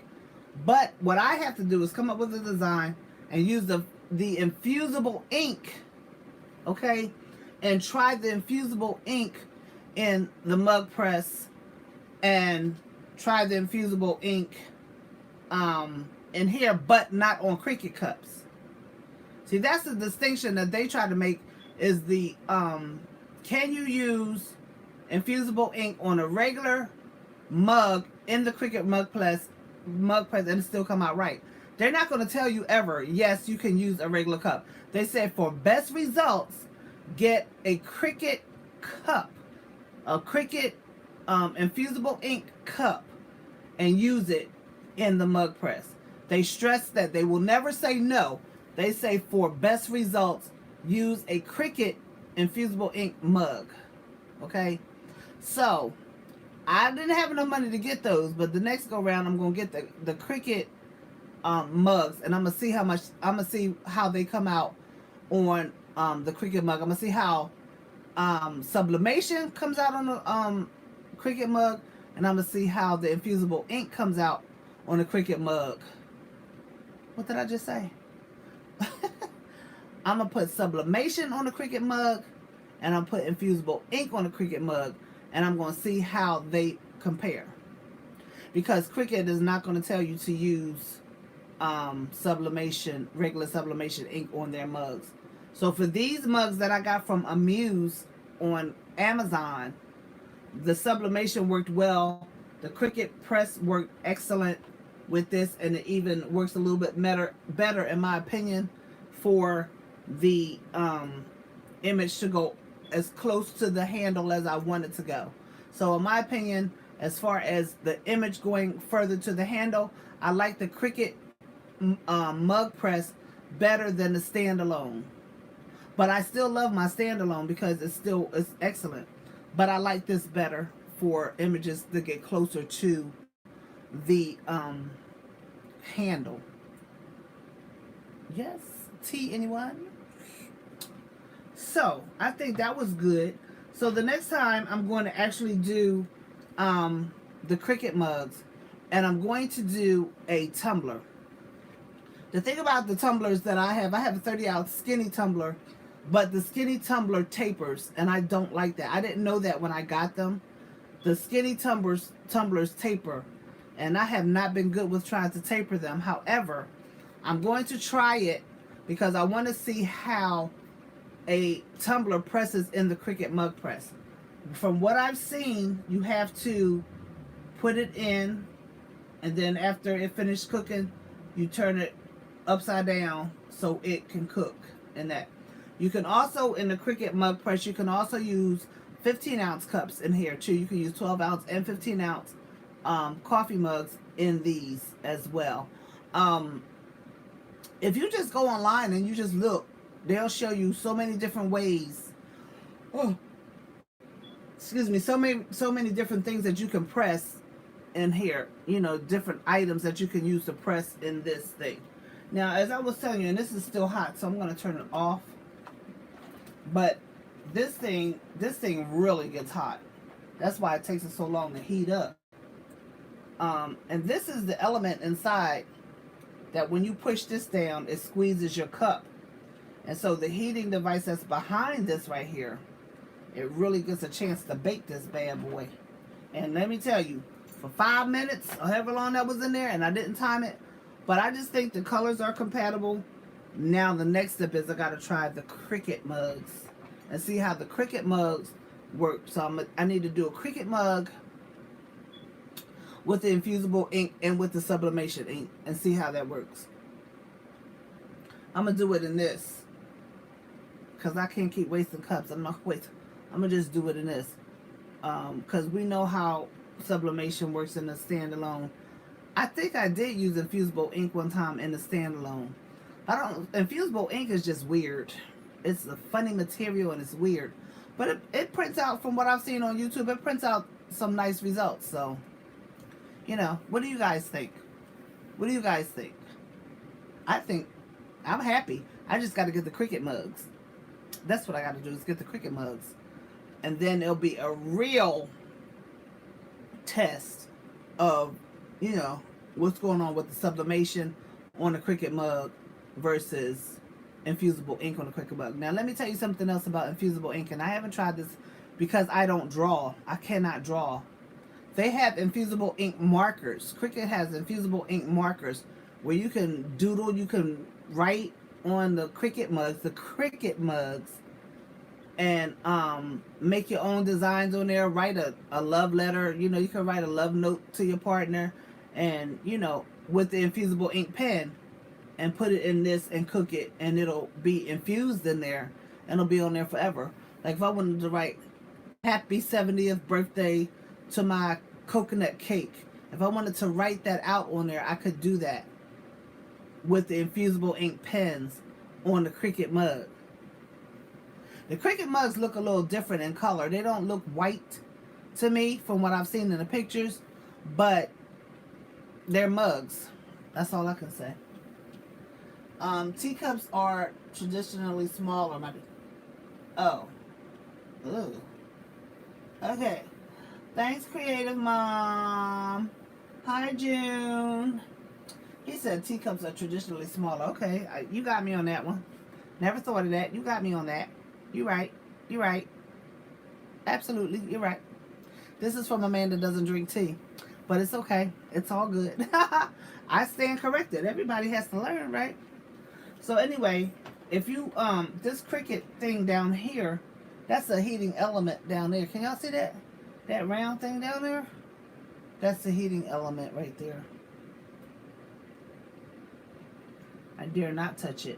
But what I have to do is come up with a design and use the infusible ink, okay, and try the infusible ink in the mug press and try the infusible ink in here, but not on Cricut cups. See, that's the distinction that they try to make, is the can you use infusible ink on a regular mug in the Cricut mug press and it still come out right. They're not going to tell you ever, yes, you can use a regular cup. They said for best results, get a Cricut cup, a Cricut infusible ink cup, and use it in the mug press. They stress that they will never say no. They say for best results, use a Cricut infusible ink mug. Okay? So, I didn't have enough money to get those, but the next go round, I'm going to get the Cricut mugs, and I'm going to see how much, I'm going to see how they come out on the Cricut mug. I'm going to see how Sublimation comes out on the Cricut mug, and I'm going to see how the infusible ink comes out on the Cricut mug. What did I just say? I'm going to put Sublimation on the Cricut mug, and I'm put infusible ink on the Cricut mug, and I'm going to see how they compare. Because Cricut is not going to tell you to use sublimation, regular sublimation ink on their mugs. So for these mugs that I got from Amuse on Amazon, the sublimation worked well. The Cricut press worked excellent. with this, and it even works a little bit better in my opinion for the image to go as close to the handle as I want it to go. So in my opinion, as far as the image going further to the handle, I like the Cricut mug press better than the standalone. But I still love my standalone because it's excellent. But I like this better for images that get closer to the handle. Yes? Tea, anyone? So I think that was good. So the next time I'm going to actually do the Cricut mugs, and I'm going to do a tumbler. The thing about the tumblers that I have a 30-ounce skinny tumbler, but the skinny tumbler tapers, and I don't like that. I didn't know that when I got them. The skinny tumblers taper, and I have not been good with trying to taper them. However, I'm going to try it because I want to see how a tumbler presses in the Cricut mug press. From what I've seen, you have to put it in, and then after it finished cooking, you turn it upside down so it can cook. And that you can also, in the Cricut mug press, you can also use 15-ounce cups in here too. You can use 12-ounce and 15-ounce coffee mugs in these as well. If you just go online and you just look, they'll show you so many different ways. Oh, excuse me. So many different things that you can press in here. You know, different items that you can use to press in this thing. Now, as I was telling you, and this is still hot, so I'm going to turn it off. But this thing really gets hot. That's why it takes it so long to heat up. And this is the element inside that when you push this down, it squeezes your cup. And so the heating device that's behind this right here, it really gets a chance to bake this bad boy. And let me tell you, for 5 minutes, or however long that was in there, and I didn't time it, but I just think the colors are compatible. Now the next step is I got to try the Cricut mugs and see how the Cricut mugs work. So I need to do a Cricut mug with the Infusible ink and with the Sublimation ink and see how that works. I'm going to do it in this because I can't keep wasting cups. I'm not wasting. I'm going to just do it in this because we know how Sublimation works in the standalone. I think I did use Infusible ink one time in the standalone. Infusible ink is just weird. It's a funny material and it's weird. But it prints out, from what I've seen on YouTube, it prints out some nice results. So, you know, what do you guys think? What do you guys think? I think I'm happy. I just got to get the Cricut mugs. That's what I got to do, is get the Cricut mugs. And then it'll be a real test of, you know, what's going on with the sublimation on the Cricut mug versus Infusible ink on the Cricut mug. Now, let me tell you something else about Infusible ink, and I haven't tried this because I don't draw. I cannot draw. They have Infusible ink markers. Cricut has Infusible ink markers where you can doodle, you can write on the Cricut mugs, and make your own designs on there. Write a love letter. You know, you can write a love note to your partner, and, you know, with the Infusible ink pen, and put it in this and cook it, and it'll be infused in there, and it'll be on there forever. Like if I wanted to write happy 70th birthday to my coconut cake, if I wanted to write that out on there, I could do that with the Infusible ink pens on the Cricut mug. The Cricut mugs look a little different in color. They don't look white to me from what I've seen in the pictures, but they're mugs. That's all I can say. Teacups are traditionally smaller. Oh. Ooh. Okay. Thanks, Creative Mom. Hi, June. He said teacups are traditionally smaller. Okay, you got me on that one. Never thought of that. You got me on that. You're right. You're right. Absolutely, you're right. This is from a man that doesn't drink tea. But it's okay. It's all good. I stand corrected. Everybody has to learn, right? So anyway, if you, this Cricut thing down here, that's a heating element down there. Can y'all see that? That round thing down there? That's the heating element right there. I dare not touch it.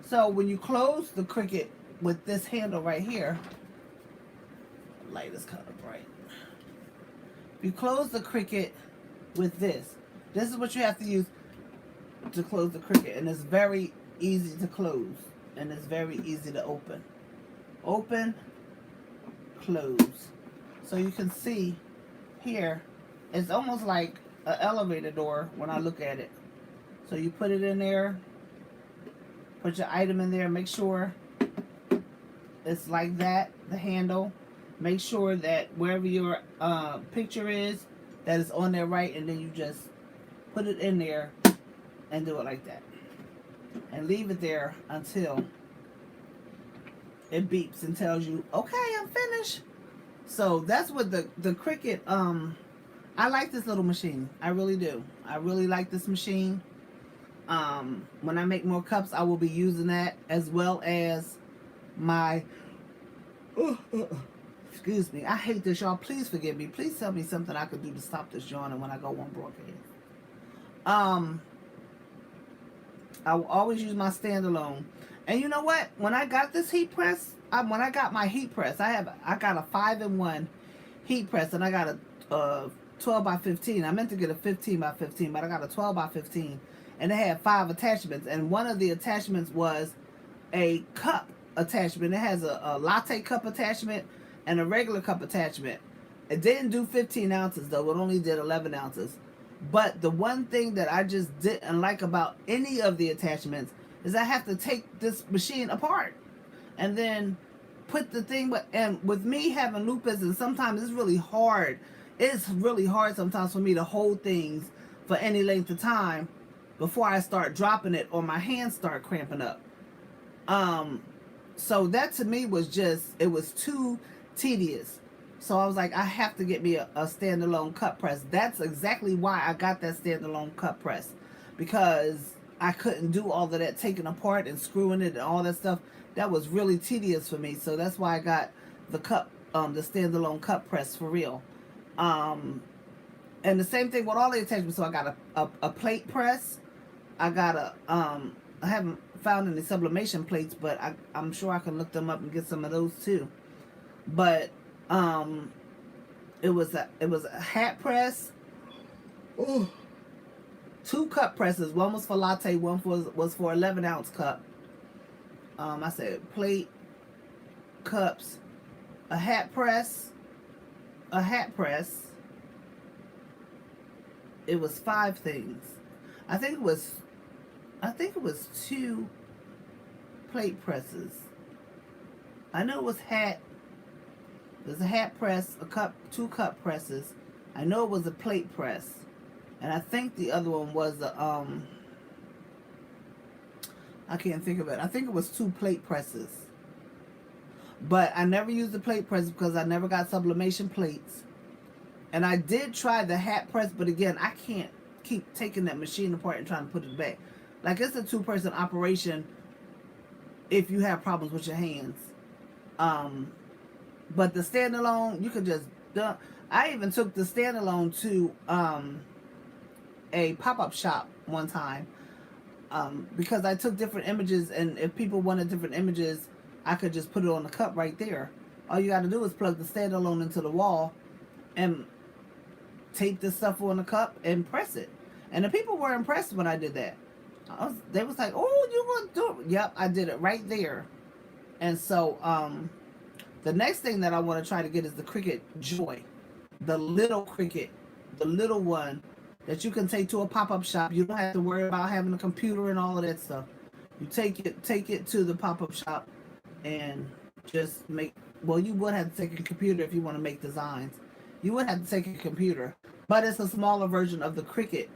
So when you close the Cricut with this handle right here, the light is kind of bright. If you close the Cricut with this is what you have to use to close the Cricut, and it's very easy to close, and it's very easy to open. Open, close. So you can see here, it's almost like an elevator door when I look at it. So you put it in there, put your item in there, make sure it's like that, the handle. Make sure that wherever your picture is, that is on there right, and then you just put it in there and do it like that. And leave it there until it beeps and tells you, okay, I'm finished. So that's what the Cricut, I like this little machine. I really do. I really like this machine. When I make more cups, I will be using that, as well as my, excuse me, I hate this, y'all. Please forgive me. Please tell me something I could do to stop this yawning when I go on broadcast. I will always use my standalone. And you know what? When I got this heat press, when I got my heat press, I got a 5-in-1 heat press, and I got a 12 by 15. I meant to get a 15 by 15, but I got a 12 by 15, and it had 5 attachments. And one of the attachments was a cup attachment. It has a latte cup attachment and a regular cup attachment. It didn't do 15 ounces though. It only did 11 ounces. But the one thing that I just didn't like about any of the attachments is I have to take this machine apart and then put the thing, and with me having lupus, and sometimes it's really hard. It's really hard sometimes for me to hold things for any length of time before I start dropping it or my hands start cramping up. So that to me was just, it was too tedious. So I was like, I have to get me a standalone cut press. That's exactly why I got that standalone cut press, because I couldn't do all of that taking apart and screwing it and all that stuff. That was really tedious for me. So that's why I got the standalone cut press for real. And the same thing with all the attachments. So I got a plate press. I got I haven't found any sublimation plates, but I'm sure I can look them up and get some of those too. But it was a hat press. Ooh. 2 cup presses. One was for latte, one was for 11-ounce cup. I said plate, cups, a hat press. It was 5 things. I think it was 2 plate presses. I know it was hat. There's a hat press, 2 cup presses. I know it was a plate press. And I think the other one was I can't think of it. I think it was 2 plate presses. But I never used the plate press because I never got sublimation plates. And I did try the hat press, but again, I can't keep taking that machine apart and trying to put it back. Like, it's a 2-person operation if you have problems with your hands. But the standalone, you could just dump. I even took the standalone to a pop-up shop one time because I took different images, and if people wanted different images, I could just put it on the cup right there. All you got to do is plug the standalone into the wall and tape this stuff on the cup and press it. And the people were impressed when I did that. They was like, "Oh, you want to do it?" Yep, I did it right there. And so the next thing that I want to try to get is the Cricut Joy, the little Cricut, the little one that you can take to a pop-up shop. You don't have to worry about having a computer and all of that stuff. You take it to the pop-up shop and just make. Well, you would have to take a computer if you want to make designs. You would have to take a computer, but it's a smaller version of the Cricut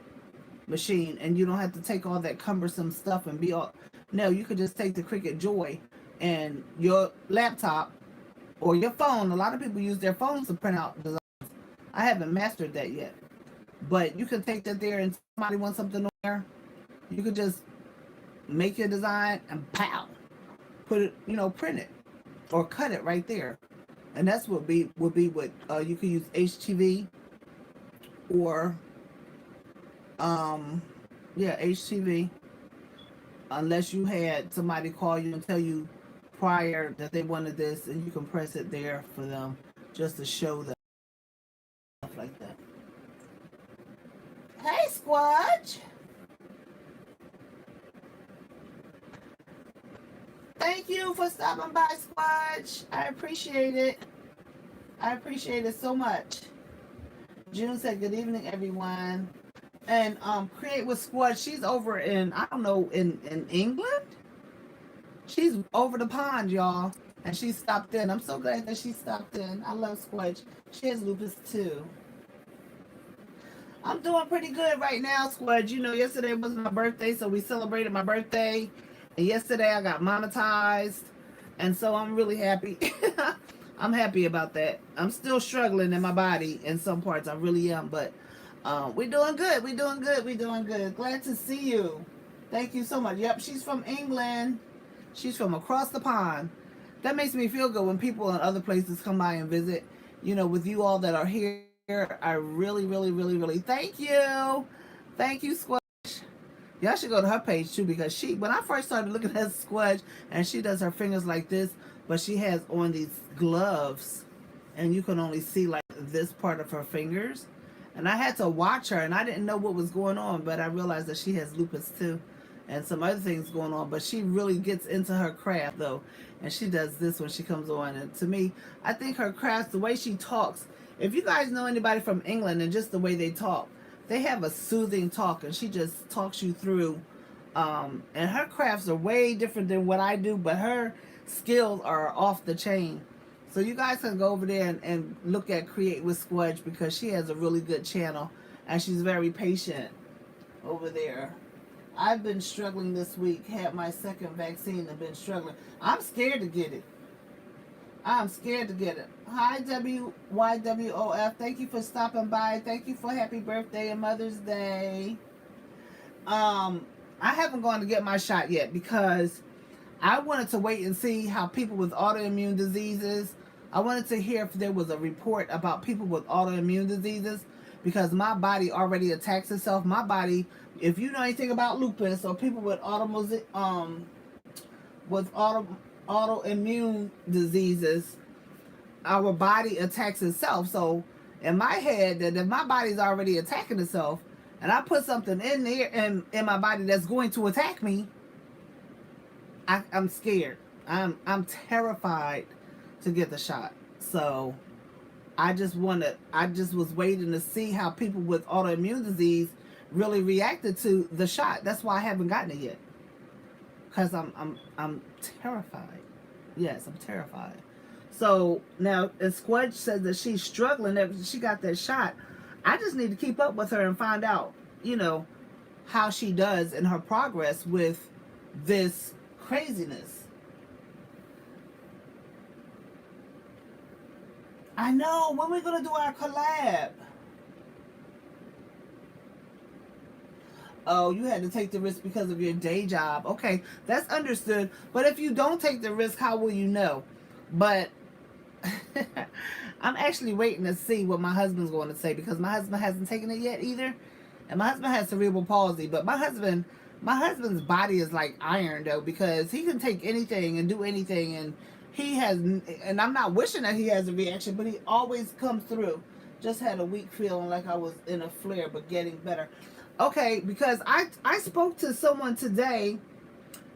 machine, and you don't have to take all that cumbersome stuff and be all. No, you could just take the Cricut Joy and your laptop or your phone. A lot of people use their phones to print out designs. I haven't mastered that yet, but you can take that there, and somebody wants something on there, you could just make your design and pow, put it, print it or cut it right there. And that's what would be what you could use HTV or Yeah, HTV. Unless you had somebody call you and tell you prior that they wanted this, and you can press it there for them just to show them stuff like that. Hey, Squatch. Thank you for stopping by, Squatch. I appreciate it. I appreciate it so much. June said, "Good evening, everyone." And Create with Squatch. She's over in, I don't know, in England. She's over the pond, y'all, and she stopped in. I'm so glad that she stopped in. I love Squatch. She has lupus too. I'm doing pretty good right now, Squad. You know, yesterday was my birthday, so we celebrated my birthday. And yesterday I got monetized. And so I'm really happy. I'm happy about that. I'm still struggling in my body in some parts. I really am. But we're doing good. We're doing good. We're doing good. Glad to see you. Thank you so much. Yep, she's from England. She's from across the pond. That makes me feel good when people in other places come by and visit. You know, with you all that are here. I really, really, really, really thank you. Thank you, Squash. Y'all should go to her page too, because she, when I first started looking at Squash, and she does her fingers like this, but she has on these gloves, and you can only see like this part of her fingers. And I had to watch her, and I didn't know what was going on, but I realized that she has lupus too, and some other things going on. But she really gets into her craft though, and she does this when she comes on. And to me, I think her craft, the way she talks. If you guys know anybody from England and just the way they talk, they have a soothing talk, and she just talks you through. And her crafts are way different than what I do, but her skills are off the chain. So you guys can go over there and look at Create with Squudge, because she has a really good channel, and she's very patient over there. I've been struggling this week, had my second vaccine and been struggling. I'm scared to get it. I'm scared to get it. Hi, WYWOF. Thank you for stopping by. Thank you for happy birthday and Mother's Day. I haven't gone to get my shot yet because I wanted to wait and see how people with autoimmune diseases, I wanted to hear if there was a report about people with autoimmune diseases, because my body already attacks itself. My body, if you know anything about lupus or people with autoimmune diseases, our body attacks itself. So in my head, that if my body's already attacking itself and I put something in there in my body that's going to attack me, I'm scared. I'm terrified to get the shot. So I just was waiting to see how people with autoimmune disease really reacted to the shot. That's why I haven't gotten it yet, because I'm terrified. Yes, I'm terrified. So now, as Squudge says that she's struggling after she got that shot, I just need to keep up with her and find out, you know, how she does in her progress with this craziness. I know. When we're gonna do our collab? Oh, you had to take the risk because of your day job. Okay, that's understood. But if you don't take the risk, how will you know? But I'm actually waiting to see what my husband's going to say, because my husband hasn't taken it yet either. And my husband has cerebral palsy, but my husband's body is like iron though, because he can take anything and do anything, and he has, and I'm not wishing that he has a reaction, but he always comes through. Just had a weak feeling like I was in a flare, but getting better. Okay, because I spoke to someone today,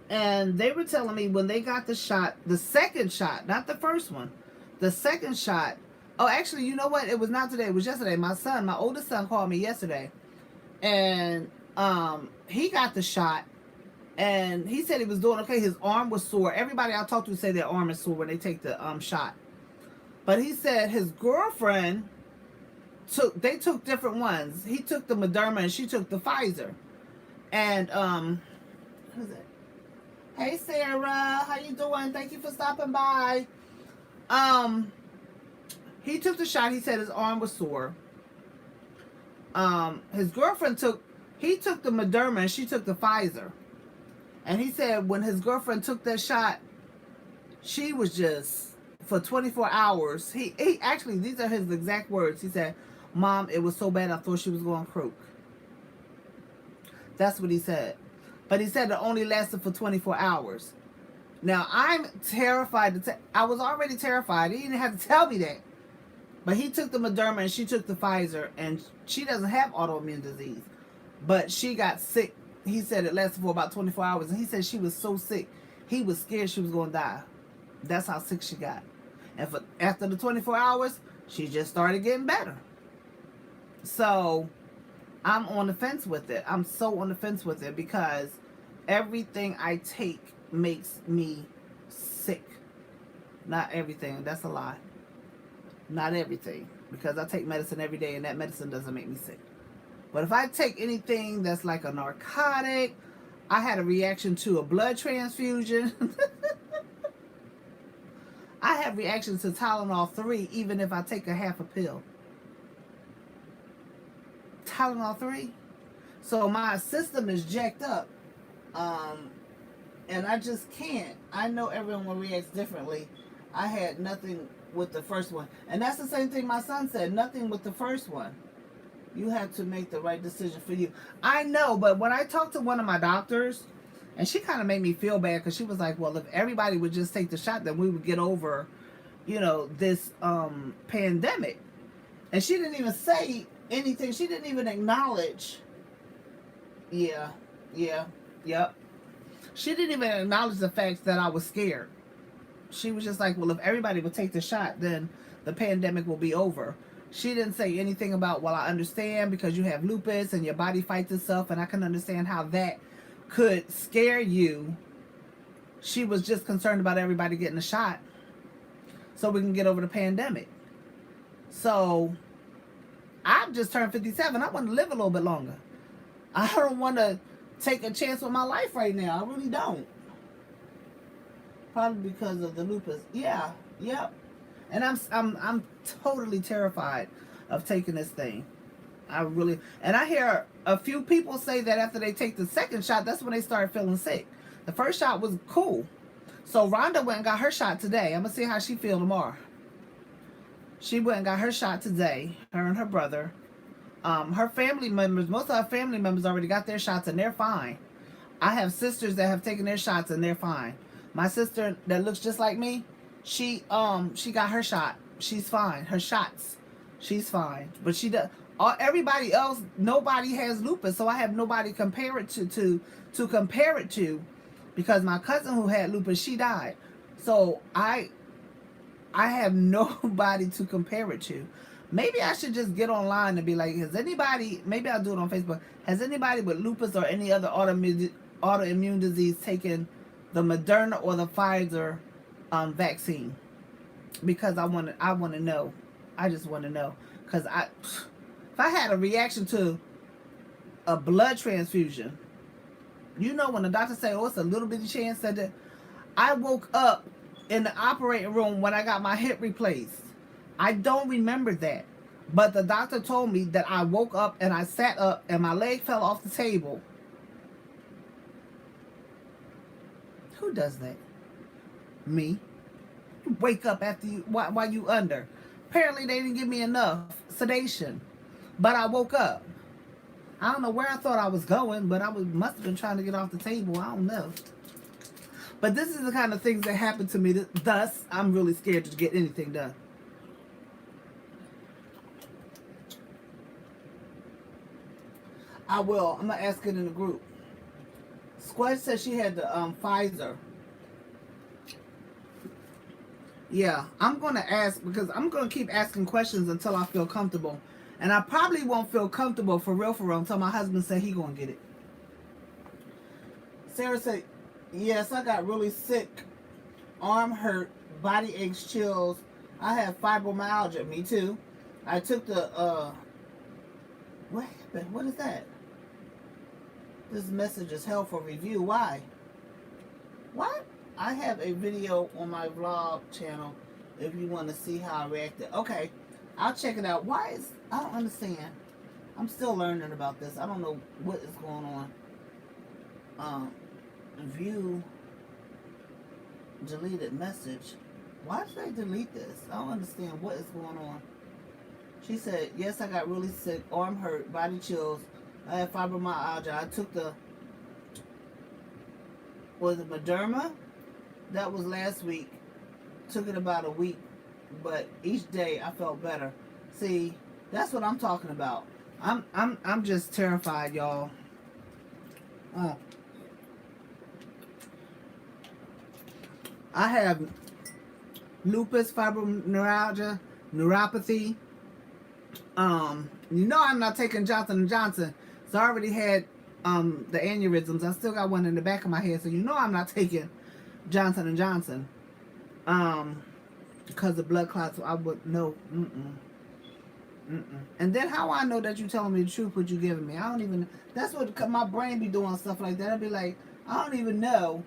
and they were telling me when they got the shot, the second shot, not the first one, the second shot. Oh, actually, you know what? It was not today. It was yesterday. My oldest son called me yesterday, and he got the shot, and he said he was doing okay. His arm was sore. Everybody I talked to say their arm is sore when they take the shot. But he said his girlfriend they took different ones. He took the Moderna and she took the Pfizer. And who's it? Hey Sarah, how you doing? Thank you for stopping by. He took the shot. He said his arm was sore. His girlfriend took the Moderna and she took the Pfizer. And he said when his girlfriend took that shot, she was just, for 24 hours, he actually, these are his exact words. He said, "Mom, it was so bad I thought she was going to croak." That's what he said. But he said it only lasted for 24 hours. Now, I'm terrified. I was already terrified. He didn't have to tell me that. But he took the Moderna and she took the Pfizer, and she doesn't have autoimmune disease. But she got sick. He said it lasted for about 24 hours. And he said she was so sick, he was scared she was going to die. That's how sick she got. And after the 24 hours, she just started getting better. So I'm on the fence with it. I'm so on the fence with it because everything I take makes me sick. Not everything. That's a lie. Not everything. Because I take medicine every day and that medicine doesn't make me sick. But if I take anything that's like a narcotic, I had a reaction to a blood transfusion. I have reactions to Tylenol 3 even if I take a half a pill. Tylenol 3. So my system is jacked up. And I just can't. I know everyone reacts differently. I had nothing with the first one. And that's the same thing my son said. Nothing with the first one. You have to make the right decision for you. I know, but when I talked to one of my doctors, and she kind of made me feel bad because she was like, well, if everybody would just take the shot, then we would get over, this pandemic. And she didn't even say anything. She didn't even acknowledge. Yep. She didn't even acknowledge the fact that I was scared. She was just like, well, if everybody would take the shot, then the pandemic will be over. She didn't say anything about, well, I understand because you have lupus and your body fights itself, and I can understand how that could scare you. She was just concerned about everybody getting a shot so we can get over the pandemic. So I've just turned 57. I want to live a little bit longer. I don't want to take a chance with my life right now. I really don't. Probably because of the lupus. Yeah, yep. And I'm totally terrified of taking this thing. And I hear a few people say that after they take the second shot, that's when they start feeling sick. The first shot was cool. So Rhonda went and got her shot today. I'm going to see how she feels tomorrow. She went and got her shot today, her and her brother. Her family members, most of her family members already got their shots and they're fine. I have sisters that have taken their shots and they're fine. My sister that looks just like me, she got her shot. She's fine. Her shots. She's fine. But she does. Everybody else, nobody has lupus, so I have nobody compare it to compare it to, because my cousin who had lupus, she died. So I have nobody to compare it to. Maybe I should just get online and be like, has anybody, maybe I'll do it on Facebook, has anybody with lupus or any other autoimmune disease taken the Moderna or the Pfizer vaccine? Because I want to know. I just want to know. Because if I had a reaction to a blood transfusion, when the doctor say, oh, it's a little bitty chance that I woke up in the operating room when I got my hip replaced. I don't remember that. But the doctor told me that I woke up and I sat up and my leg fell off the table. Who does that? Me. You wake up after you while you under. Apparently they didn't give me enough sedation. But I woke up. I don't know where I thought I was going, but must have been trying to get off the table. I don't know. But this is the kind of things that happen to me. Thus, I'm really scared to get anything done. I will. I'm going to ask it in the group. Squash said she had the Pfizer. Yeah, I'm going to ask because I'm going to keep asking questions until I feel comfortable. And I probably won't feel comfortable for real until my husband said he going to get it. Sarah said, yes, I got really sick. Arm hurt, body aches, chills. I have fibromyalgia. Me too. I took the, what happened? What is that? This message is held for review. Why? What? I have a video on my vlog channel if you want to see how I reacted. Okay, I'll check it out. Why is... I don't understand. I'm still learning about this. I don't know what is going on. View deleted message. Why did I delete this? I don't understand what is going on. She said, yes, I got really sick. Arm hurt, body chills. I had fibromyalgia. I took was it Moderna? That was last week. Took it about a week, but each day I felt better. See, that's what I'm talking about. I'm just terrified, y'all. I have lupus, fibromyalgia, neuropathy. You know I'm not taking Johnson and Johnson. So I already had the aneurysms. I still got one in the back of my head. So you know I'm not taking Johnson and Johnson. Because of blood clots. So I would know. And then how I know that you telling me the truth? What you giving me? I don't even. That's what my brain be doing stuff like that. I'd be like, I don't even know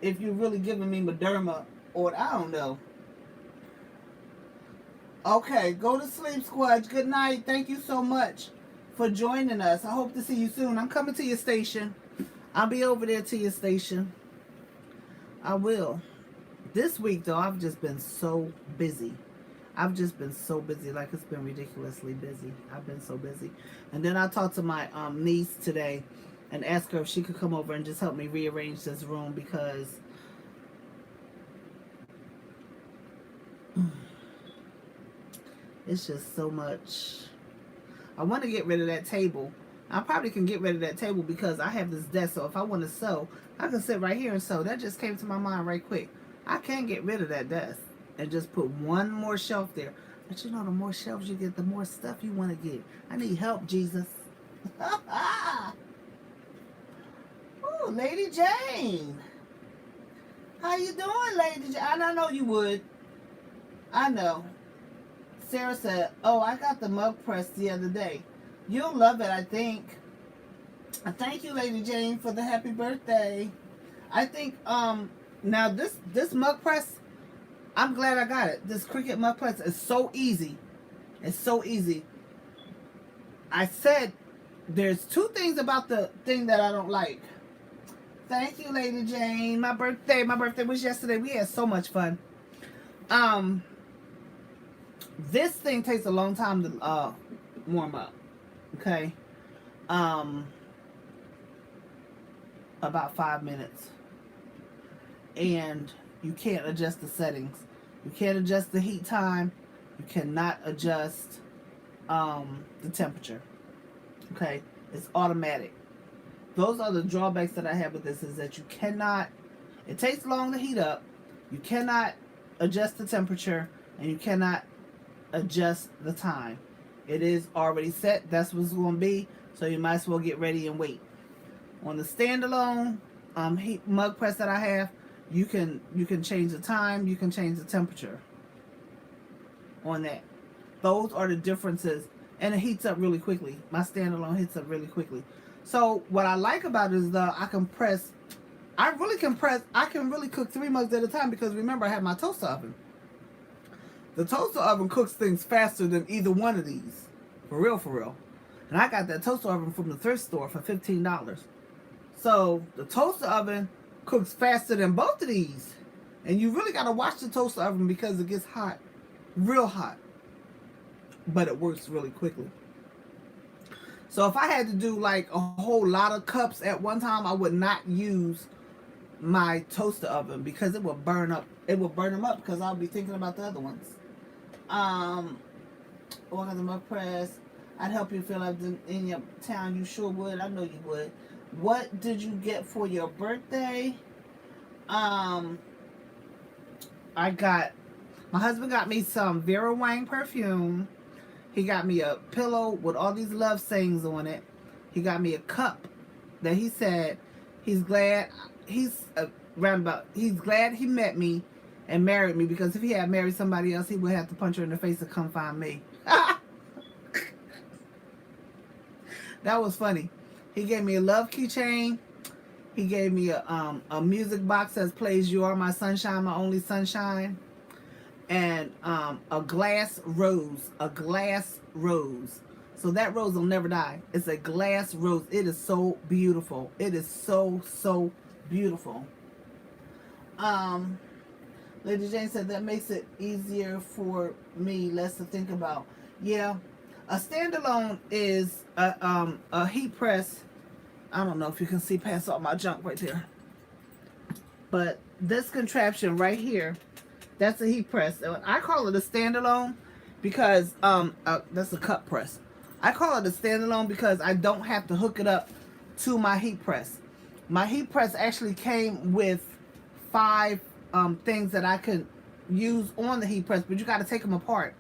if you're really giving me Moderna or I don't know. Okay, go to sleep, Squudge. Good night. Thank you so much for joining us. I hope to see you soon. I'm coming to your station. I'll be over there to your station. I will. This week, though, I've just been so busy. I've just been so busy. Like, it's been ridiculously busy. I've been so busy. And then I talked to my niece today and asked her if she could come over and just help me rearrange this room because it's just so much. I want to get rid of that table. I probably can get rid of that table because I have this desk. So if I want to sew, I can sit right here and sew. That just came to my mind right quick. I can get rid of that desk and just put one more shelf there. But you know, the more shelves you get, the more stuff you want to get. I need help, Jesus. Ooh, Lady Jane. How you doing, Lady Jane? I know you would. I know. Sarah said, oh, I got the mug press the other day. You'll love it, I think. Thank you, Lady Jane, for the happy birthday. I think, now this mug press, I'm glad I got it. This Cricut mug press is so easy. It's so easy. I said there's two things about the thing that I don't like. Thank you, Lady Jane. My birthday was yesterday. We had so much fun. This thing takes a long time to warm up. Okay. About 5 minutes. And you can't adjust the settings. You can't adjust the heat time. You cannot adjust the temperature. Okay. It's automatic. Those are the drawbacks that I have with this, is that you cannot, it takes long to heat up. You cannot adjust the temperature, and you cannot adjust the time. It is already set. That's what it's going to be. So you might as well get ready and wait. On the standalone heat mug press that I have, you can change the time. You can change the temperature on that. Those are the differences, and it heats up really quickly. My standalone heats up really quickly. So what I like about it is that I can press. I can really cook 3 mugs at a time because remember I have my toaster oven. The toaster oven cooks things faster than either one of these. For real. And I got that toaster oven from the thrift store for $15. So the toaster oven cooks faster than both of these. And you really got to watch the toaster oven because it gets hot. Real hot. But it works really quickly. So if I had to do like a whole lot of cups at one time, I would not use my toaster oven because it would burn up. It would burn them up because I'll be thinking about the other ones. What kind of mug press? I'd help you fill up in your town. You sure would. I know you would. What did you get for your birthday? My husband got me some Vera Wang perfume. He got me a pillow with all these love sayings on it. He got me a cup that he said he's glad he's glad he met me and married me, because if he had married somebody else, he would have to punch her in the face and come find me. That was funny. He gave me a love keychain. He gave me a music box that plays "You Are My Sunshine, My Only Sunshine," and a glass rose. So that rose will never die. It's a glass rose. It is so beautiful. It is so beautiful. Lady Jane said that makes it easier for me, less to think about. Yeah, A standalone is a heat press. I don't know if you can see past all my junk right there. But this contraption right here, that's a heat press. I call it a standalone because that's a cup press. I call it a standalone because I don't have to hook it up to my heat press. My heat press actually came with 5 things that I could use on the heat press, but you got to take them apart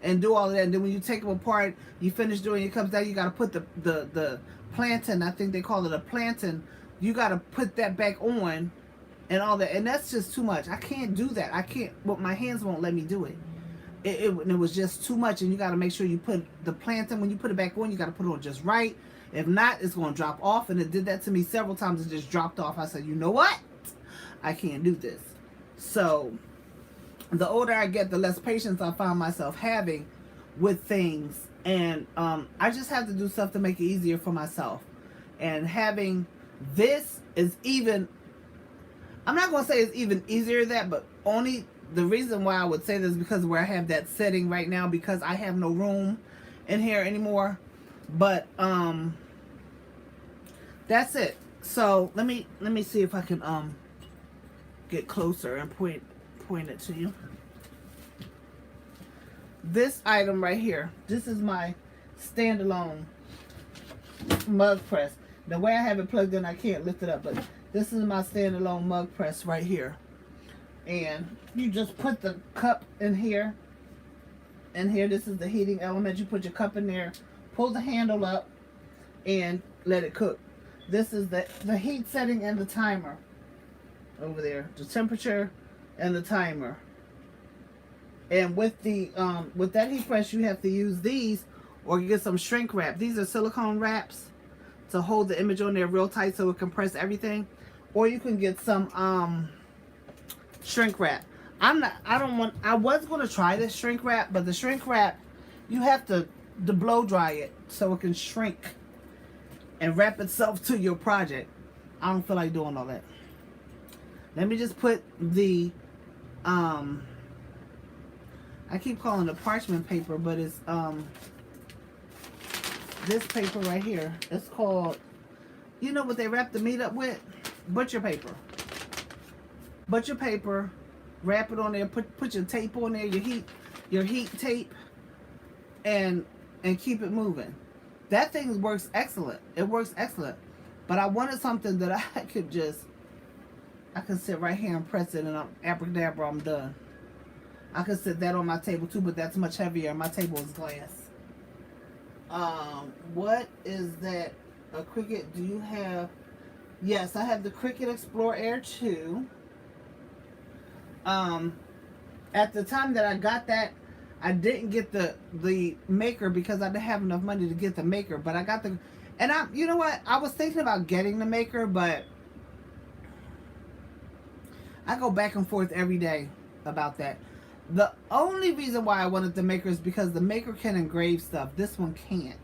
and do all of that. And then when you take them apart, you finish doing it, comes down, you got to put the plantain, I think they call it a plantain, you got to put that back on and all that. And that's just too much. I can't do that. I can't, well, my hands won't let me do it. It was just too much, and you got to make sure you put the plantain, when you put it back on, you got to put it on just right. If not, it's going to drop off, and it did that to me several times. It just dropped off. I said, you know what? I can't do this. So the older I get, the less patience I find myself having with things, and I just have to do stuff to make it easier for myself. And having this is even, I'm not going to say it's even easier than that, but only the reason why I would say this is because where I have that setting right now, because I have no room in here anymore. But that's it. So let me see if I can get closer and point it to you. This item right here, this is my standalone mug press. The way I have it plugged in, I can't lift it up, but this is my standalone mug press right here. And you just put the cup in here. And here, this is the heating element. You put your cup in there, pull the handle up, and let it cook. This is the heat setting and the timer over there. The temperature and the timer. And with the with that heat press, you have to use these or get some shrink wrap. These are silicone wraps to hold the image on there real tight so it can press everything. Or you can get some shrink wrap. I was going to try this shrink wrap, but the shrink wrap, you have to blow dry it so it can shrink and wrap itself to your project. I don't feel like doing all that. Let me just put the I keep calling it parchment paper, but it's this paper right here. It's called, you know what they wrap the meat up with? Butcher paper. Butcher paper. Wrap it on there. Put your tape on there. Your heat tape, and keep it moving. That thing works excellent. It works excellent. But I wanted something that I could sit right here and press it, and abracadabra, I'm done. I could sit that on my table too, but that's much heavier. My table is glass. What is that? A Cricut? Do you have? Yes, I have the Cricut Explore Air 2. At the time that I got that, I didn't get the maker because I didn't have enough money to get the maker. But I got you know what? I was thinking about getting the maker, but I go back and forth every day about that. The only reason why I wanted the maker is because the maker can engrave stuff. This one can't.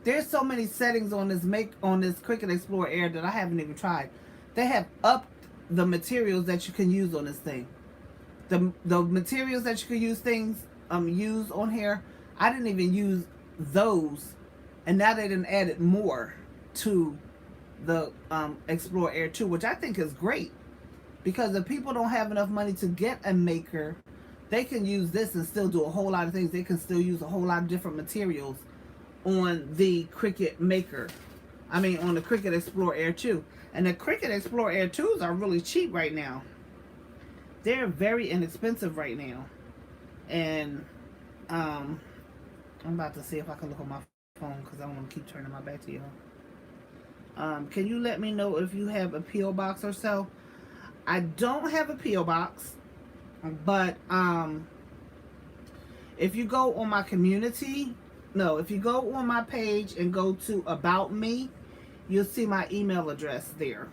There's so many settings on this Cricut Explore Air that I haven't even tried. They have upped the materials that you can use on this thing. The materials that you can use use on here, I didn't even use those, and now they done added more to the Explore Air 2, which I think is great, because if people don't have enough money to get a maker, they can use this and still do a whole lot of things. They can still use a whole lot of different materials on the Cricut maker. I mean, on the Cricut Explore Air 2. And the Cricut Explore Air 2s are really cheap right now. They're very inexpensive right now. And I'm about to see if I can look on my phone because I don't want to keep turning my back to you. Can you let me know if you have a P.O. box or so? I don't have a P.O. box, but if you go on my community, if you go on my page and go to About Me, you'll see my email address there.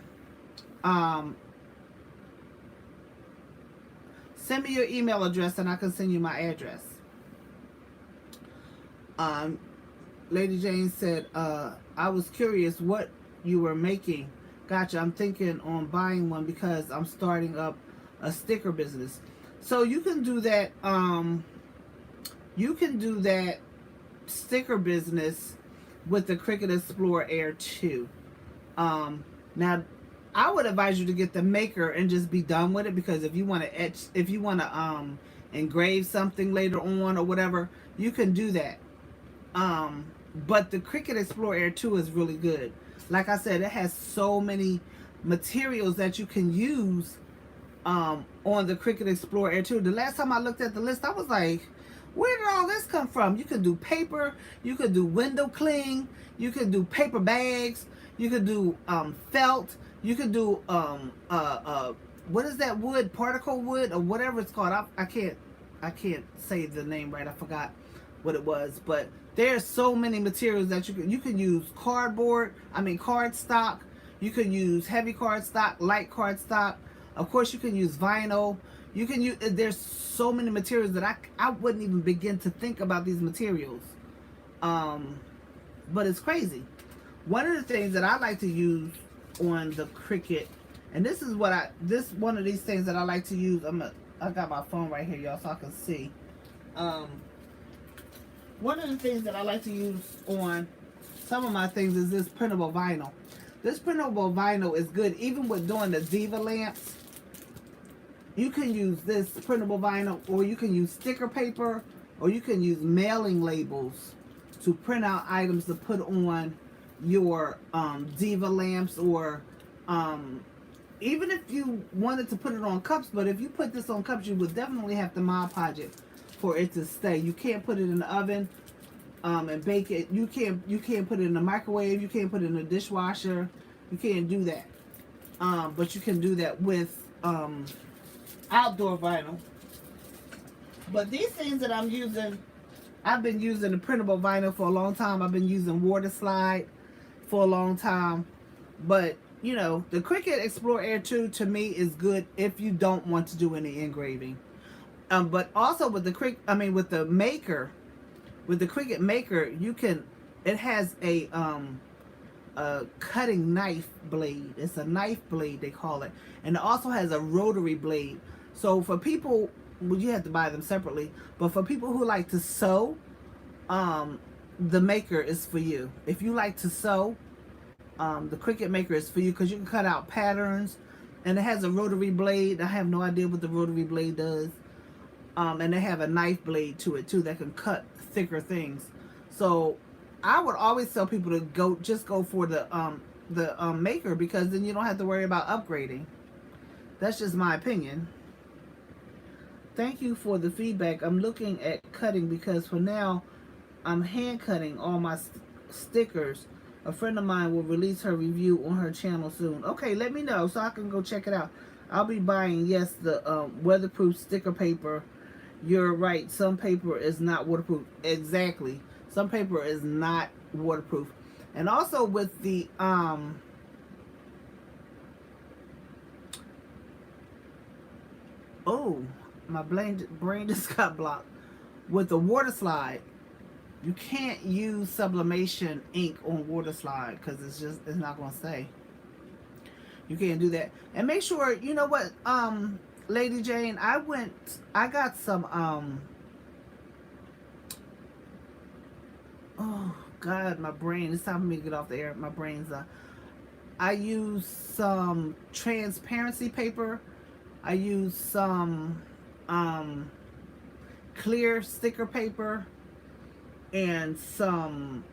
Send me your email address and I can send you my address. Lady Jane said, I was curious what you were making. Gotcha. I'm thinking on buying one because I'm starting up a sticker business. So you can do that. You can do that sticker business with the Cricut Explorer Air 2. Now, I would advise you to get the maker and just be done with it, because if you want to etch, if you want to engrave something later on or whatever, you can do that. But the Cricut Explorer Air 2 is really good. Like I said, it has so many materials that you can use on the Cricut Explorer Air 2. The last time I looked at the list, I was like, where did all this come from? You can do paper, you can do window cling, you can do paper bags, you can do felt, you can do what is that wood, particle wood or whatever it's called. I can't say the name right. I forgot what it was, but there's so many materials that you can use cardboard, cardstock, you can use heavy cardstock, light cardstock. Of course, you can use vinyl. You can use. There's so many materials that I wouldn't even begin to think about these materials. But it's crazy. One of the things that I like to use on the Cricut, and this is what one of these things that I like to use. I got my phone right here, y'all, so I can see. One of the things that I like to use on some of my things is this printable vinyl. This printable vinyl is good even with doing the Diva lamps. You can use this printable vinyl, or you can use sticker paper, or you can use mailing labels to print out items to put on your Diva lamps, or even if you wanted to put it on cups. But if you put this on cups, you would definitely have to Mod Podge it for it to stay. You can't put it in the oven and bake it. You can't put it in the microwave. You can't put it in the dishwasher. You can't do that. But you can do that with outdoor vinyl. But these things that I'm using, I've been using the printable vinyl for a long time. I've been using water slide for a long time. But you know, the Cricut Explorer Air 2 to me is good if you don't want to do any engraving. But also with the Cricut Maker, you can. It has a cutting knife blade. It's a knife blade, they call it, and it also has a rotary blade. So for people, well, you have to buy them separately. But for people who like to sew, the Maker is for you. If you like to sew, the Cricut Maker is for you, because you can cut out patterns, and it has a rotary blade. I have no idea what the rotary blade does. And they have a knife blade to it too that can cut thicker things. So I would always tell people to go for the Maker, because then you don't have to worry about upgrading. That's just my opinion. Thank you for the feedback. I'm looking at cutting, because for now I'm hand cutting all my stickers. A friend of mine will release her review on her channel soon. Okay, let me know so I can go check it out. I'll be buying, yes, the weatherproof sticker paper. You're right. Some paper is not waterproof. Exactly. Some paper is not waterproof. And also with the oh, my brain just got blocked. With the water slide, you can't use sublimation ink on water slide, because it's not going to stay. You can't do that. And make sure, you know what, Lady Jane, I got some oh God, my brain, it's time for me to get off the air. My brain's I use some transparency paper. I use some clear sticker paper, and some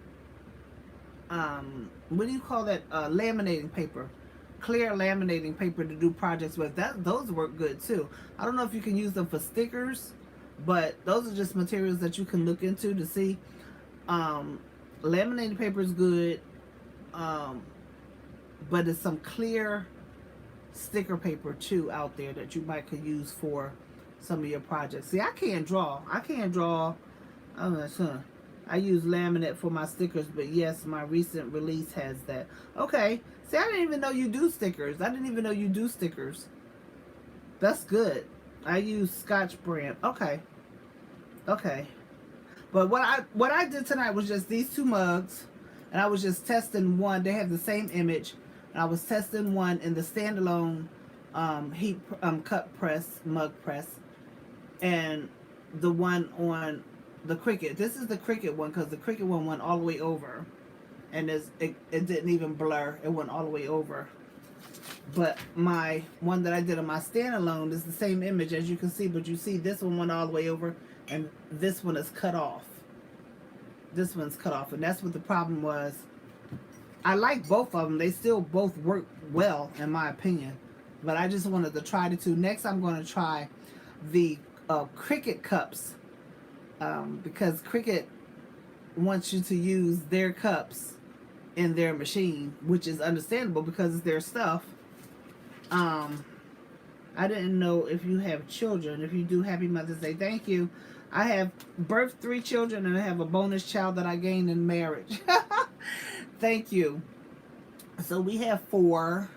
what do you call that, laminating paper, clear laminating paper to do projects with. Those work good too. I don't know if you can use them for stickers, but those are just materials that you can look into to see. Laminating paper is good, but it's some clear sticker paper too out there that you might could use for some of your projects. See, I can't draw. I'm not sure. I use laminate for my stickers, but yes, my recent release has that. Okay. See, I didn't even know you do stickers. That's good. I use Scotch brand. Okay. But what I did tonight was just these two mugs, and I was just testing one. They have the same image, and I was testing one in the standalone heat cut press, mug press, and the one on the Cricut. This is the Cricut one because the Cricut one went all the way over, and it didn't even blur. It went all the way over. But my one that I did on my standalone is the same image as you can see, but you see this one went all the way over, and this one is cut off. This one's cut off, and that's what the problem was. I like both of them. They still both work well, in my opinion. But I just wanted to try the two. Next, I'm going to try the Cricut cups, because Cricut wants you to use their cups in their machine, which is understandable because it's their stuff. I didn't know if you have children. If you do, happy Mother's Day. Thank you. I have birthed 3 children, and I have a bonus child that I gained in marriage. Thank you. So we have 4.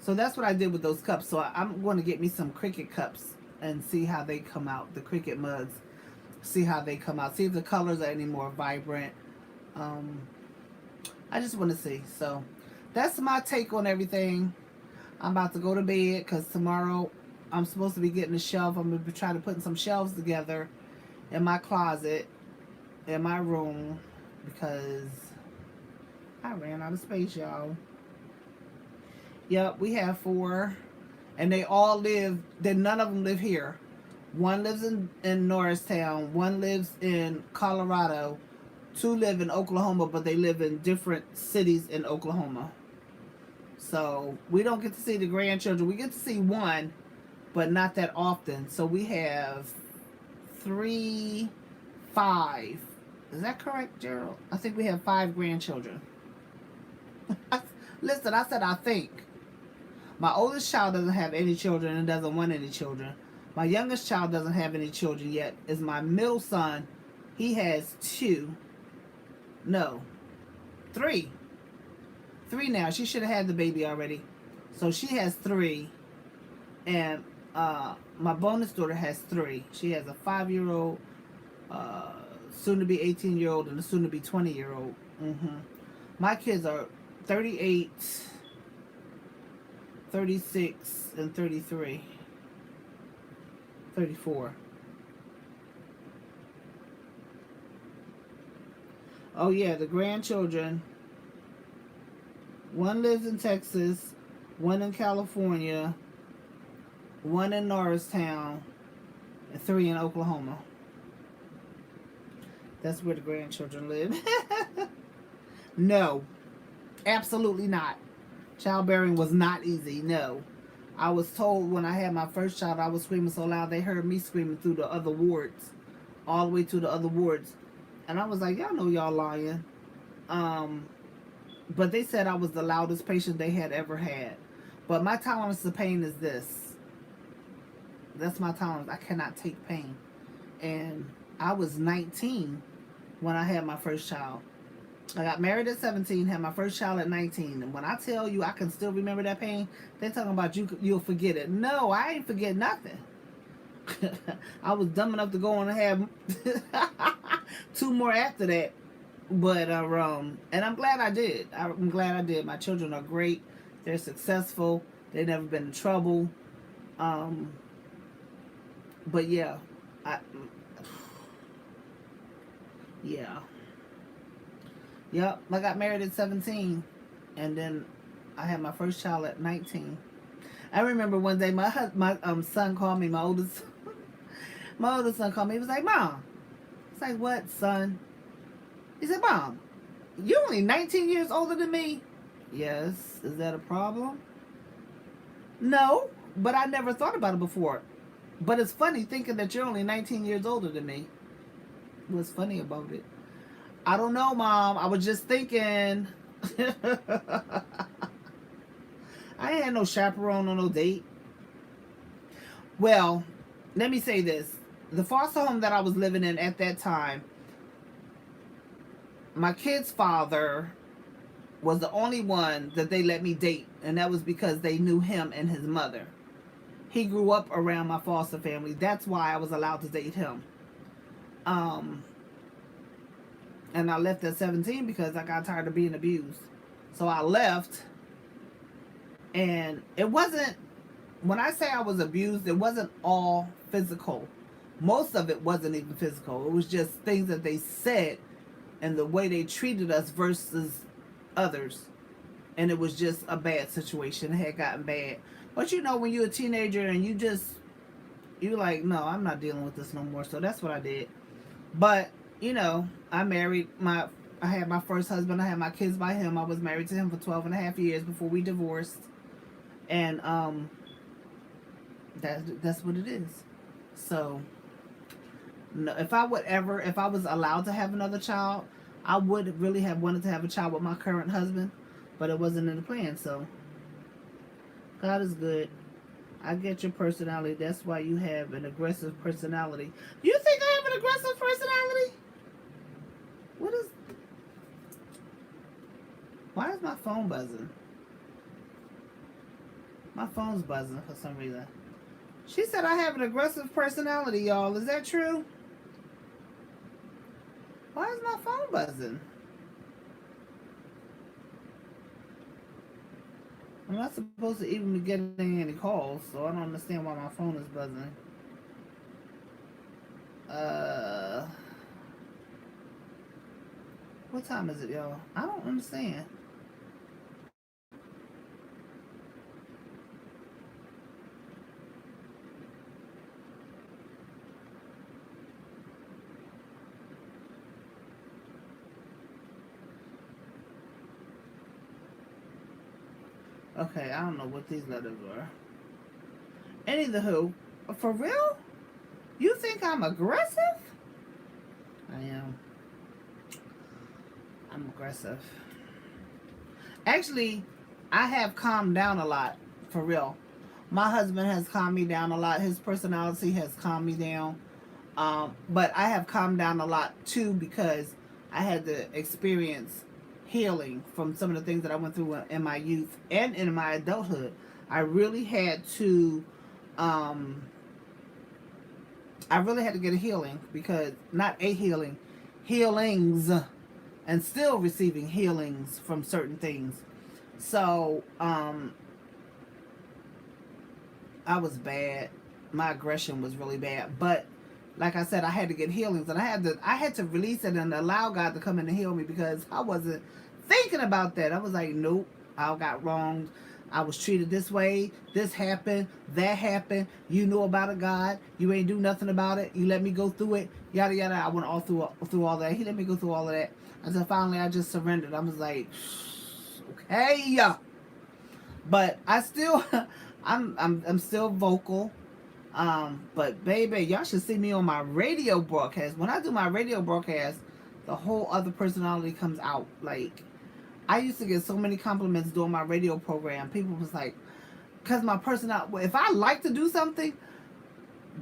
So that's what I did with those cups. So I'm going to get me some Cricut cups and see how they come out. The Cricut mugs. See how they come out. See if the colors are any more vibrant. I just want to see. So that's my take on everything. I'm about to go to bed because tomorrow I'm supposed to be getting a shelf. I'm going to be trying to put some shelves together in my closet, in my room, because I ran out of space, y'all. Yep, we have 4, and they all live. Then none of them live here. One lives in Norristown. One lives in Colorado. 2 live in Oklahoma, but they live in different cities in Oklahoma. So we don't get to see the grandchildren. We get to see one, but not that often. So we have 3, 5. Is that correct, Gerald? I think we have 5 grandchildren. Listen, I said I think. My oldest child doesn't have any children and doesn't want any children. My youngest child doesn't have any children yet. Is my middle son. He has 2. No. 3. 3 now. She should have had the baby already. So she has 3. And my bonus daughter has 3. She has a 5-year-old, soon to be 18-year-old, and a soon to be 20-year-old. My kids are 38, 36, and 33. 34. Oh yeah, the grandchildren. One lives in Texas, one in California, one in Norristown, and 3 in Oklahoma. That's where the grandchildren live. No, absolutely not. Childbearing was not easy, no. I was told when I had my first child, I was screaming so loud they heard me screaming through the other wards. All the way to the other wards. And I was like, y'all know y'all lying. But they said I was the loudest patient they had ever had. But my tolerance to pain is this. That's my tolerance. I cannot take pain. And I was 19 when I had my first child. I got married at 17, had my first child at 19. And when I tell you I can still remember that pain, they're talking about you'll forget it. No, I ain't forget nothing. I was dumb enough to go on and have 2 more after that. But, and I'm glad I did. I'm glad I did. My children are great. They're successful. They've never been in trouble. But yeah, yeah. Yep, I got married at 17, and then I had my first child at 19. I remember one day my son called me, my oldest son called me. He was like, Mom. It's like, what, son? He said, Mom, you're only 19 years older than me. Yes. Is that a problem? No, but I never thought about it before. But it's funny thinking that you're only 19 years older than me. What's funny about it? I don't know, Mom. I was just thinking. I ain't had no chaperone on no date. Well, let me say this. The foster home that I was living in at that time, my kid's father was the only one that they let me date. And that was because they knew him and his mother. He grew up around my foster family. That's why I was allowed to date him. And I left at 17 because I got tired of being abused. So I left. And it wasn't when I say I was abused, it wasn't all physical. Most of it wasn't even physical. It was just things that they said and the way they treated us versus others. And it was just a bad situation. It had gotten bad. But you know, when you're a teenager and you're like, no, I'm not dealing with this no more. So that's what I did. But, you know, I had my first husband. I had my kids by him. I was married to him for 12 and a half years before we divorced. And that's what it is. So, no, if I was allowed to have another child, I would really have wanted to have a child with my current husband, but it wasn't in the plan. So, God is good. I get your personality. That's why you have an aggressive personality. You think I have an aggressive personality? What is? Why is my phone buzzing? My phone's buzzing for some reason. She said I have an aggressive personality, y'all. Is that true? Why is my phone buzzing? I'm not supposed to even be getting any calls, so I don't understand why my phone is buzzing. What time is it, y'all? I don't understand. Okay, I don't know what these letters were. Anywho, for real? You think I'm aggressive? I am. I'm aggressive. Actually, I have calmed down a lot, for real. My husband has calmed me down a lot. His personality has calmed me down. But I have calmed down a lot too because I had to experience healing from some of the things that I went through in my youth and in my adulthood. I really had to get a healing, because not a healing, healings, and still receiving healings from certain things. So I was bad. My aggression was really bad, but like I said, I had to get healings, and I had to release it and allow God to come in and heal me, because I wasn't thinking about that. I was like, nope, I got wronged. I was treated this way. This happened. That happened. You know about it, God. You ain't do nothing about it. You let me go through it. Yada yada. I went all through all that. He let me go through all of that until finally I just surrendered. I was like, okay, but I still, I'm still vocal. But baby, y'all should see me on my radio broadcast. When I do my radio broadcast, the whole other personality comes out. Like, I used to get so many compliments doing my radio program. People was like, because my personality, if I like to do something,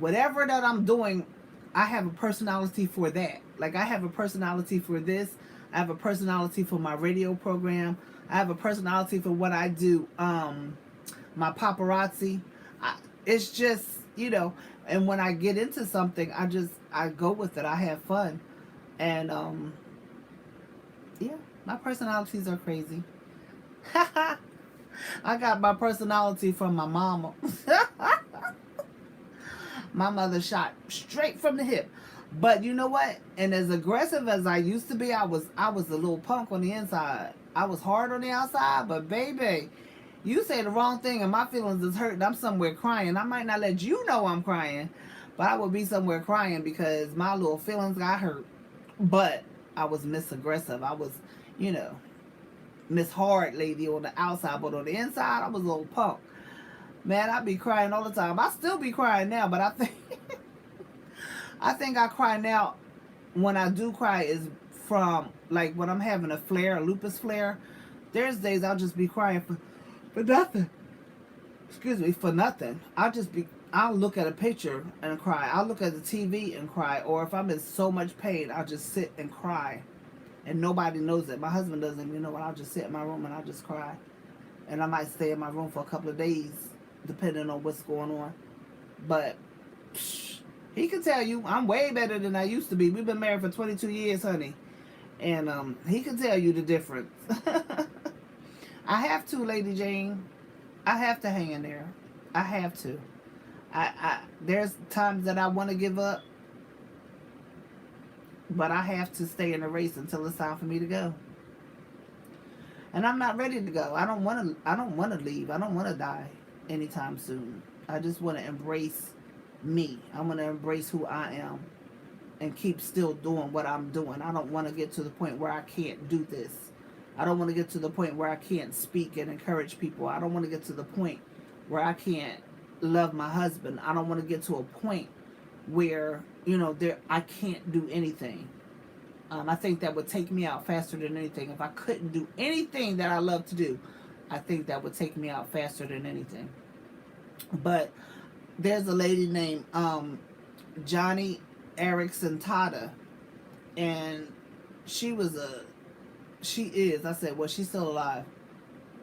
whatever that I'm doing, I have a personality for that. Like, I have a personality for this. I have a personality for my radio program. I have a personality for what I do. My paparazzi. It's just, you know, and when I get into something, I go with it. I have fun. And, yeah, my personalities are crazy. I got my personality from my mama. My mother shot straight from the hip. But you know what? And as aggressive as I used to be, I was a little punk on the inside. I was hard on the outside, but baby, you say the wrong thing and my feelings is hurt and I'm somewhere crying. I might not let you know I'm crying, but I would be somewhere crying because my little feelings got hurt. But I was Miss Aggressive. I was, you know, Miss Hard Lady on the outside, but on the inside, I was a little punk. Man, I be crying all the time. I still be crying now, but I think I think I cry now. When I do cry is from, like, when I'm having a flare, a lupus flare. There's days I'll just be crying for nothing. Excuse me, for nothing. I'll look at a picture and cry. I'll look at the TV and cry. Or if I'm in so much pain, I'll just sit and cry. And nobody knows it. My husband doesn't even know it. I'll just sit in my room and I'll just cry. And I might stay in my room for a couple of days, depending on what's going on. But he can tell you I'm way better than I used to be. We've been married for 22 years, honey. And he can tell you the difference. I have to, Lady Jane. I have to hang in there. I have to. There's times that I want to give up, but I have to stay in the race until it's time for me to go. And I'm not ready to go. I don't want to. I don't want to leave. I don't want to die anytime soon. I just want to embrace me. I want to embrace who I am and keep still doing what I'm doing. I don't want to get to the point where I can't do this. I don't want to get to the point where I can't speak and encourage people. I don't want to get to the point where I can't love my husband. I don't want to get to a point where, there I can't do anything. I think that would take me out faster than anything. If I couldn't do anything that I love to do, I think that would take me out faster than anything. But there's a lady named Johnny Erickson Tata, and she is, I said, well, she's still alive.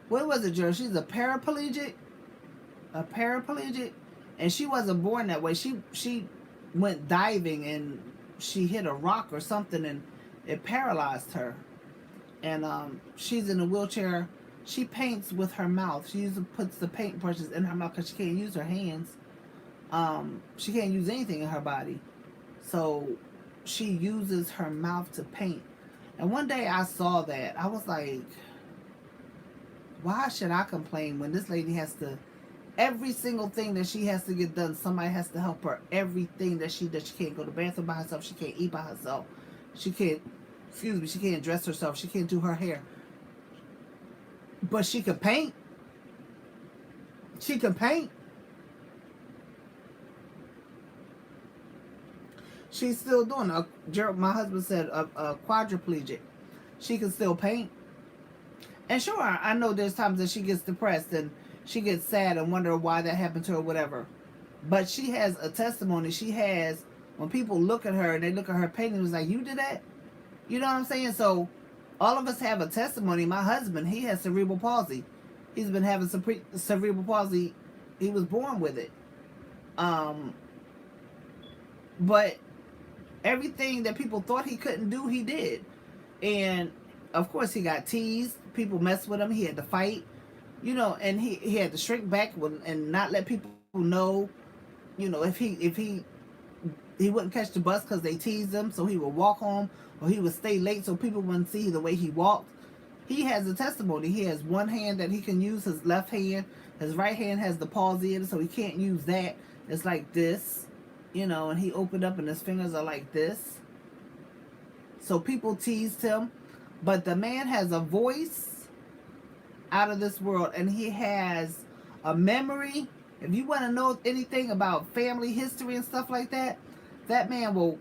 What was it, Joe? She's a paraplegic, and she wasn't born that way. She went diving and she hit a rock or something, and it paralyzed her. And she's in a wheelchair. She paints with her mouth. She puts the paint brushes in her mouth because she can't use her hands. She can't use anything in her body. So she uses her mouth to paint. And one day I saw that. I was like, why should I complain when this lady has to, every single thing that she has to get done, somebody has to help her. Everything that she does, she can't go to the bathroom by herself. She can't eat by herself. She can't, she can't dress herself. She can't do her hair. But she can paint. She can paint. She's still doing it. My husband said a quadriplegic. She can still paint. And sure, I know there's times that she gets depressed and she gets sad and wonder why that happened to her or whatever. But she has a testimony. She has, when people look at her and they look at her painting, it's like, you did that? You know what I'm saying? So all of us have a testimony. My husband, he has cerebral palsy. He's been having cerebral palsy. He was born with it. But everything that people thought he couldn't do, he did. And of course he got teased. People messed with him. He had to fight. And he had to shrink back and not let people know, if he wouldn't catch the bus because they teased him, so he would walk home, or he would stay late so people wouldn't see the way he walked. He has a testimony. He has one hand that he can use, his left hand. His right hand has the palsy in it, so he can't use that. It's like this, and he opened up and his fingers are like this. So people teased him. But the man has a voice out of this world, and he has a memory. If you want to know anything about family history and stuff like that, that man will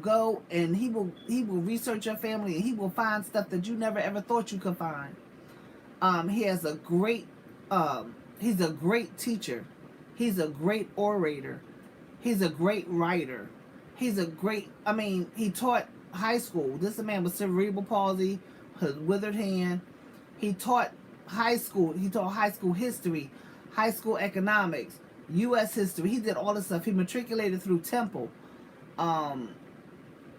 go and he will research your family, and he will find stuff that you never ever thought you could find. He has a great he's a great teacher. He's a great orator. He's a great writer. He's a great, he taught high school. This is a man with cerebral palsy, his withered hand. He taught high school. He taught high school history, high school economics, U.S. history. He did all this stuff. He matriculated through Temple.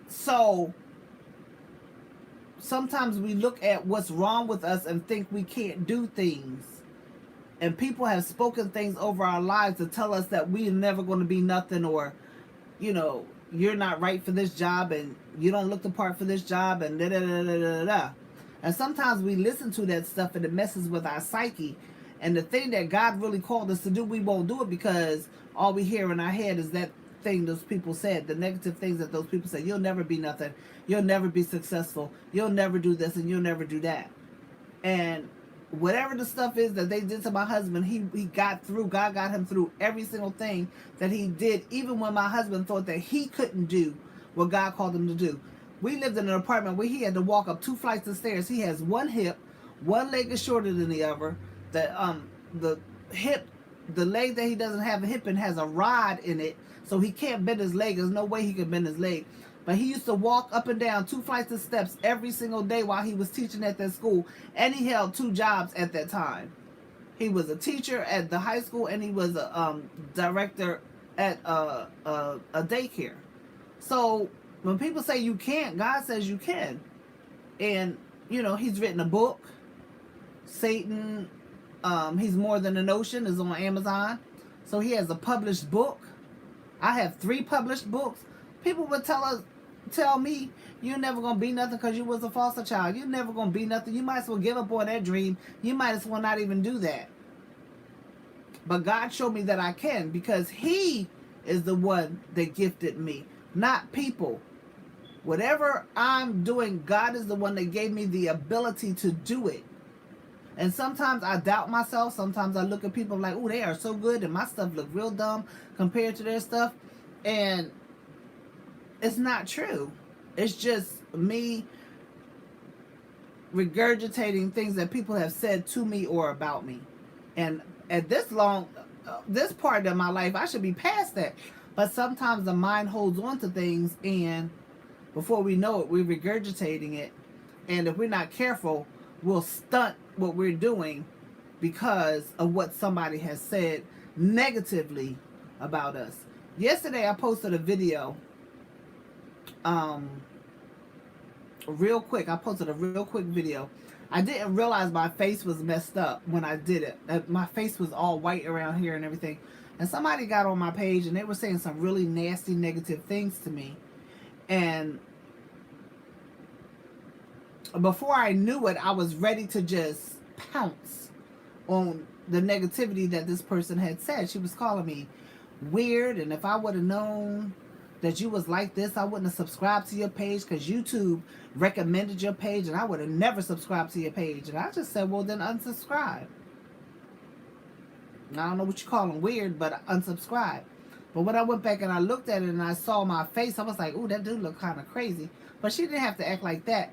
So sometimes we look at what's wrong with us and think we can't do things. And people have spoken things over our lives to tell us that we're never going to be nothing, or, you're not right for this job, and you don't look the part for this job, and da-da-da-da-da-da. And sometimes we listen to that stuff and it messes with our psyche. And the thing that God really called us to do, we won't do it because all we hear in our head is that thing those people said, the negative things that those people said. You'll never be nothing. You'll never be successful. You'll never do this and you'll never do that. And whatever the stuff is that they did to my husband, he got through. God got him through every single thing that he did, even when my husband thought that he couldn't do what God called him to do. We lived in an apartment where he had to walk up 2 flights of stairs. He has one hip, one leg is shorter than the other. The hip, the leg that he doesn't have a hip in has a rod in it, so he can't bend his leg. There's no way he could bend his leg. But he used to walk up and down 2 flights of steps every single day while he was teaching at that school. And he held 2 jobs at that time. He was a teacher at the high school, and he was a director at a daycare. So when people say you can't, God says you can. And, he's written a book. Satan, He's More Than an Ocean is on Amazon. So he has a published book. I have 3 published books. People would tell me, you're never going to be nothing because you was a foster child. You're never going to be nothing. You might as well give up on that dream. You might as well not even do that. But God showed me that I can, because he is the one that gifted me, not people. Whatever I'm doing, God is the one that gave me the ability to do it. And sometimes I doubt myself. Sometimes I look at people like, oh, they are so good, and my stuff look real dumb compared to their stuff. And it's not true. It's just me regurgitating things that people have said to me or about me. And at this part of my life, I should be past that. But sometimes the mind holds on to things, and before we know it, we're regurgitating it. And if we're not careful, we'll stunt what we're doing because of what somebody has said negatively about us. Yesterday, I posted a video. Real quick. I posted a real quick video. I didn't realize my face was messed up when I did it. My face was all white around here and everything. And somebody got on my page and they were saying some really nasty, negative things to me. And before I knew it, I was ready to just pounce on the negativity that this person had said. She was calling me weird, and if I would have known that you was like this, I wouldn't have subscribed to your page, because YouTube recommended your page, and I would have never subscribed to your page. And I just said, well, then unsubscribe. I don't know what you call them, weird, but unsubscribe. But when I went back and I looked at it and I saw my face, I was like, ooh, that dude look kind of crazy. But she didn't have to act like that.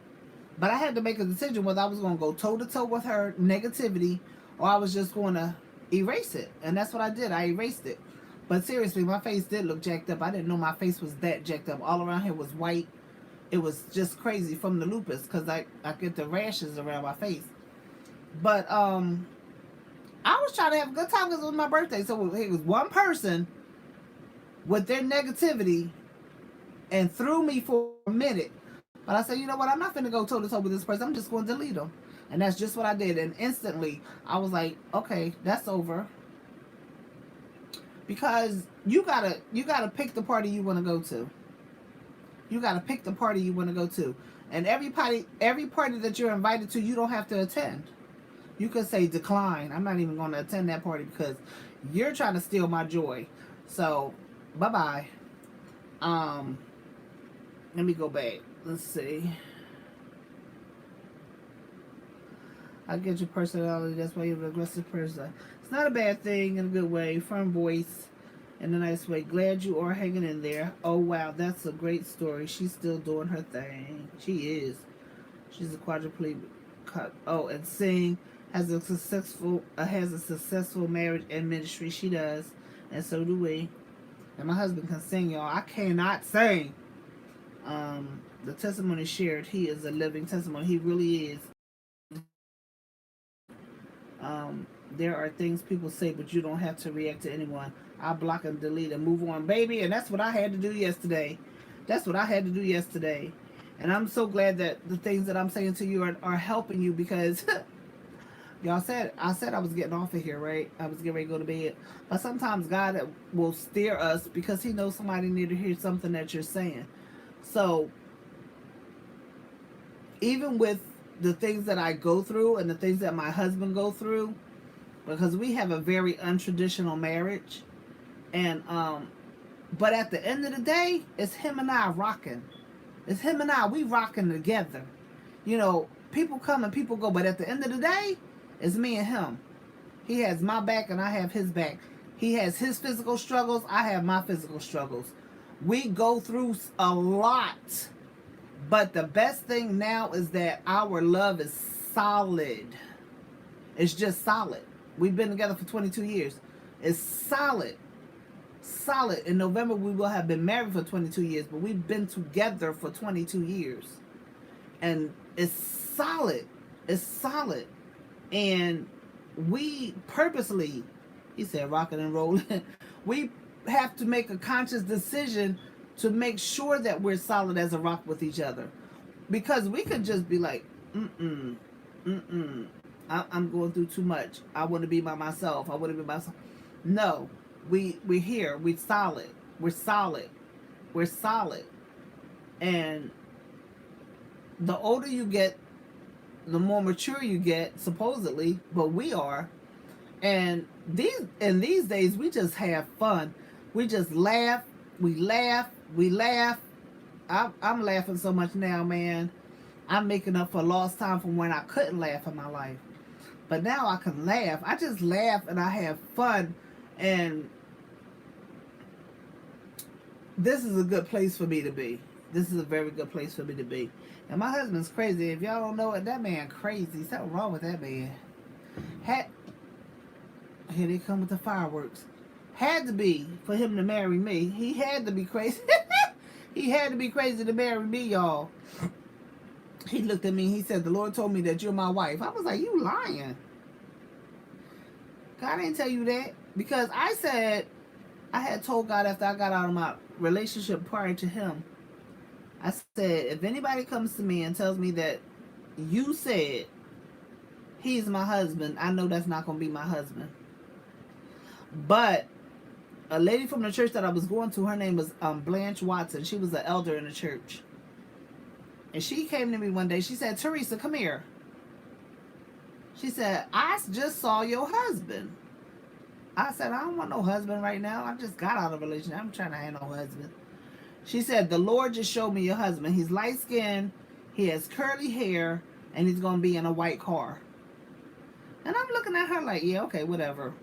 But I had to make a decision whether I was going to go toe-to-toe with her negativity, or I was just going to erase it. And that's what I did. I erased it. But seriously, my face did look jacked up. I didn't know my face was that jacked up. All around here was white. It was just crazy from the lupus, because I get the rashes around my face. But I was trying to have a good time because it was my birthday. So it was one person with their negativity and threw me for a minute. But I said, you know what? I'm not going to go toe-to-toe with this person. I'm just going to delete them. And that's just what I did. And instantly, I was like, okay, that's over. Because you gotta pick the party you want to go to. You gotta pick the party you want to go to. And every party that you're invited to, you don't have to attend. You could say decline. I'm not even going to attend that party because you're trying to steal my joy. So, bye-bye. Let me go back. Let's see. I get your personality. That's why you're an aggressive person. It's not a bad thing in a good way. Firm voice in a nice way. Glad you are hanging in there. Oh, wow. That's a great story. She's still doing her thing. She is. She's a quadriplegic. Oh, and sing. Has a successful marriage and ministry. She does. And so do we. And my husband can sing, y'all. I cannot sing. The testimony shared. He is a living testimony. He really is. There are things people say, but you don't have to react to anyone. I block and delete and move on, baby. And that's what I had to do yesterday. That's what I had to do yesterday. And I'm so glad that the things that I'm saying to you are helping you, because y'all said, I said I was getting off of here, right? I was getting ready to go to bed. But sometimes God will steer us because he knows somebody need to hear something that you're saying. So even with the things that I go through and the things that my husband go through, because we have a very untraditional marriage, and but at the end of the day, it's him and I rocking. It's him and I, we rocking together. You know, people come and people go, but at the end of the day, it's me and him. He has my back and I have his back. He has his physical struggles, I have my physical struggles. We go through a lot. But the best thing now is that our love is solid. It's just solid. We've been together for 22 years. It's solid. Solid. In November, we will have been married for 22 years, but we've been together for 22 years. And it's solid. It's solid. And we purposely, he said rocking and rolling, we have to make a conscious decision to make sure that we're solid as a rock with each other. Because we could just be like, I'm going through too much. I want to be by myself. I want to be by myself. No. we're here. We're solid. We're solid. We're solid. And the older you get, the more mature you get, supposedly, but we are. And these days we just have fun. We just laugh, we laugh, we laugh. I'm laughing so much now, man. I'm making up for lost time from when I couldn't laugh in my life. But now I can laugh. I just laugh and I have fun. And this is a good place for me to be. This is a very good place for me to be. And my husband's crazy. If y'all don't know it, that man crazy. Something wrong with that man. Here they come with the fireworks. Had to be for him to marry me. He had to be crazy. He had to be crazy to marry me, y'all. He looked at me. He said, "The Lord told me that you're my wife." I was like, "You lying? God didn't tell you that." Because I said, I had told God after I got out of my relationship prior to him, I said, if anybody comes to me and tells me that you said he's my husband, I know that's not going to be my husband. But a lady from the church that I was going to, her name was Blanche Watson. She was an elder in the church. And she came to me one day. She said, "Teresa, come here." She said, "I just saw your husband." I said, "I don't want no husband right now. I just got out of a relationship. I'm trying to have no husband." She said, "The Lord just showed me your husband. He's light skinned. He has curly hair. And he's going to be in a white car." And I'm looking at her like, yeah, okay, whatever.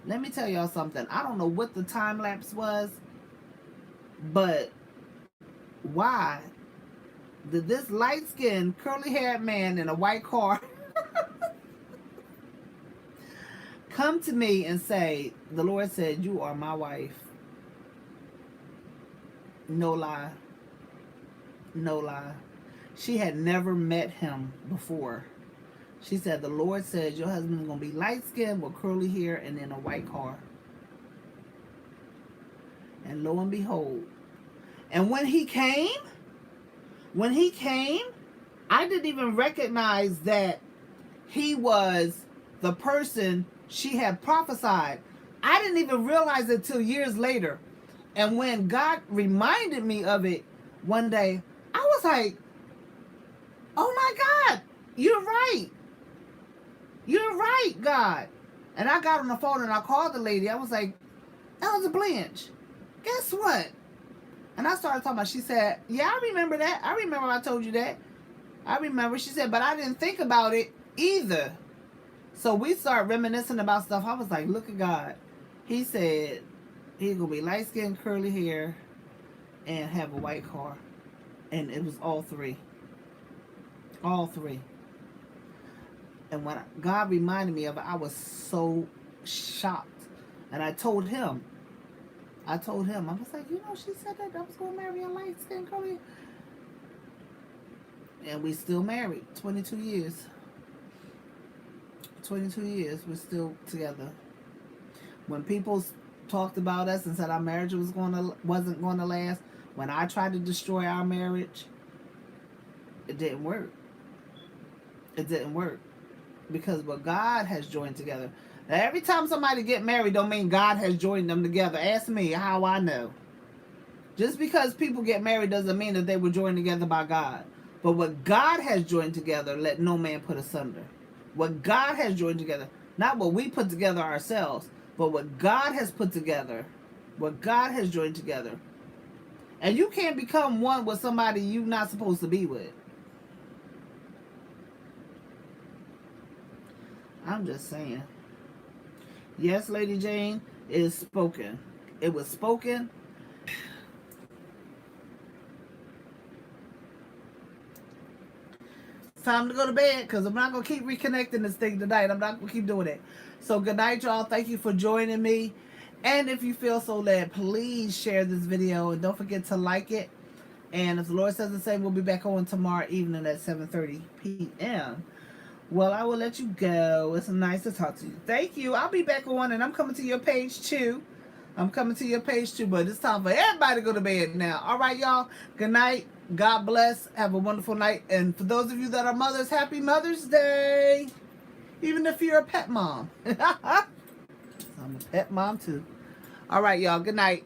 Let me tell y'all something. I don't know what the time lapse was, but why did this light-skinned, curly-haired man in a white car come to me and say, "The Lord said you are my wife"? No lie. No lie. She had never met him before. She said, "The Lord said your husband's going to be light-skinned with curly hair and in a white car." And lo and behold. And when he came, I didn't even recognize that he was the person she had prophesied. I didn't even realize it till years later. And when God reminded me of it one day, I was like, "Oh my God, you're right. You're right, God." And I got on the phone and I called the lady. I was like, "Elder Blanche, guess what?" And I started talking about, she said, "Yeah, I remember that. I remember I told you that. I remember." She said, "But I didn't think about it either." So we started reminiscing about stuff. I was like, look at God. He said he's going to be light-skinned, curly hair, and have a white car. And it was all three. All three. And when God reminded me of it, I was so shocked. And I told him, I was like, she said that I was going to marry a light-skinned, curly. And we still married. 22 years. 22 years. We're still together. When people talked about us and said our marriage wasn't going to last, when I tried to destroy our marriage, it didn't work. It didn't work. Because what God has joined together. Now, every time somebody get married don't mean God has joined them together. Ask me how I know. Just because people get married doesn't mean that they were joined together by God. But what God has joined together, let no man put asunder. What God has joined together. Not what we put together ourselves, but what God has put together. What God has joined together. And you can't become one with somebody you're not supposed to be with. I'm just saying. Yes, Lady Jane, it is spoken. It was spoken. It's time to go to bed because I'm not going to keep reconnecting this thing tonight. I'm not going to keep doing it. So good night, y'all. Thank you for joining me. And if you feel so led, please share this video. And don't forget to like it. And if the Lord says the same, we'll be back on tomorrow evening at 7:30 p.m. Well, I will let you go. It's nice to talk to you. Thank you. I'll be back on, and I'm coming to your page too. But it's time for everybody to go to bed now. All right, y'all. Good night. God bless. Have a wonderful night. And for those of you that are mothers, happy Mother's Day. Even if you're a pet mom. I'm a pet mom too. All right, y'all. Good night.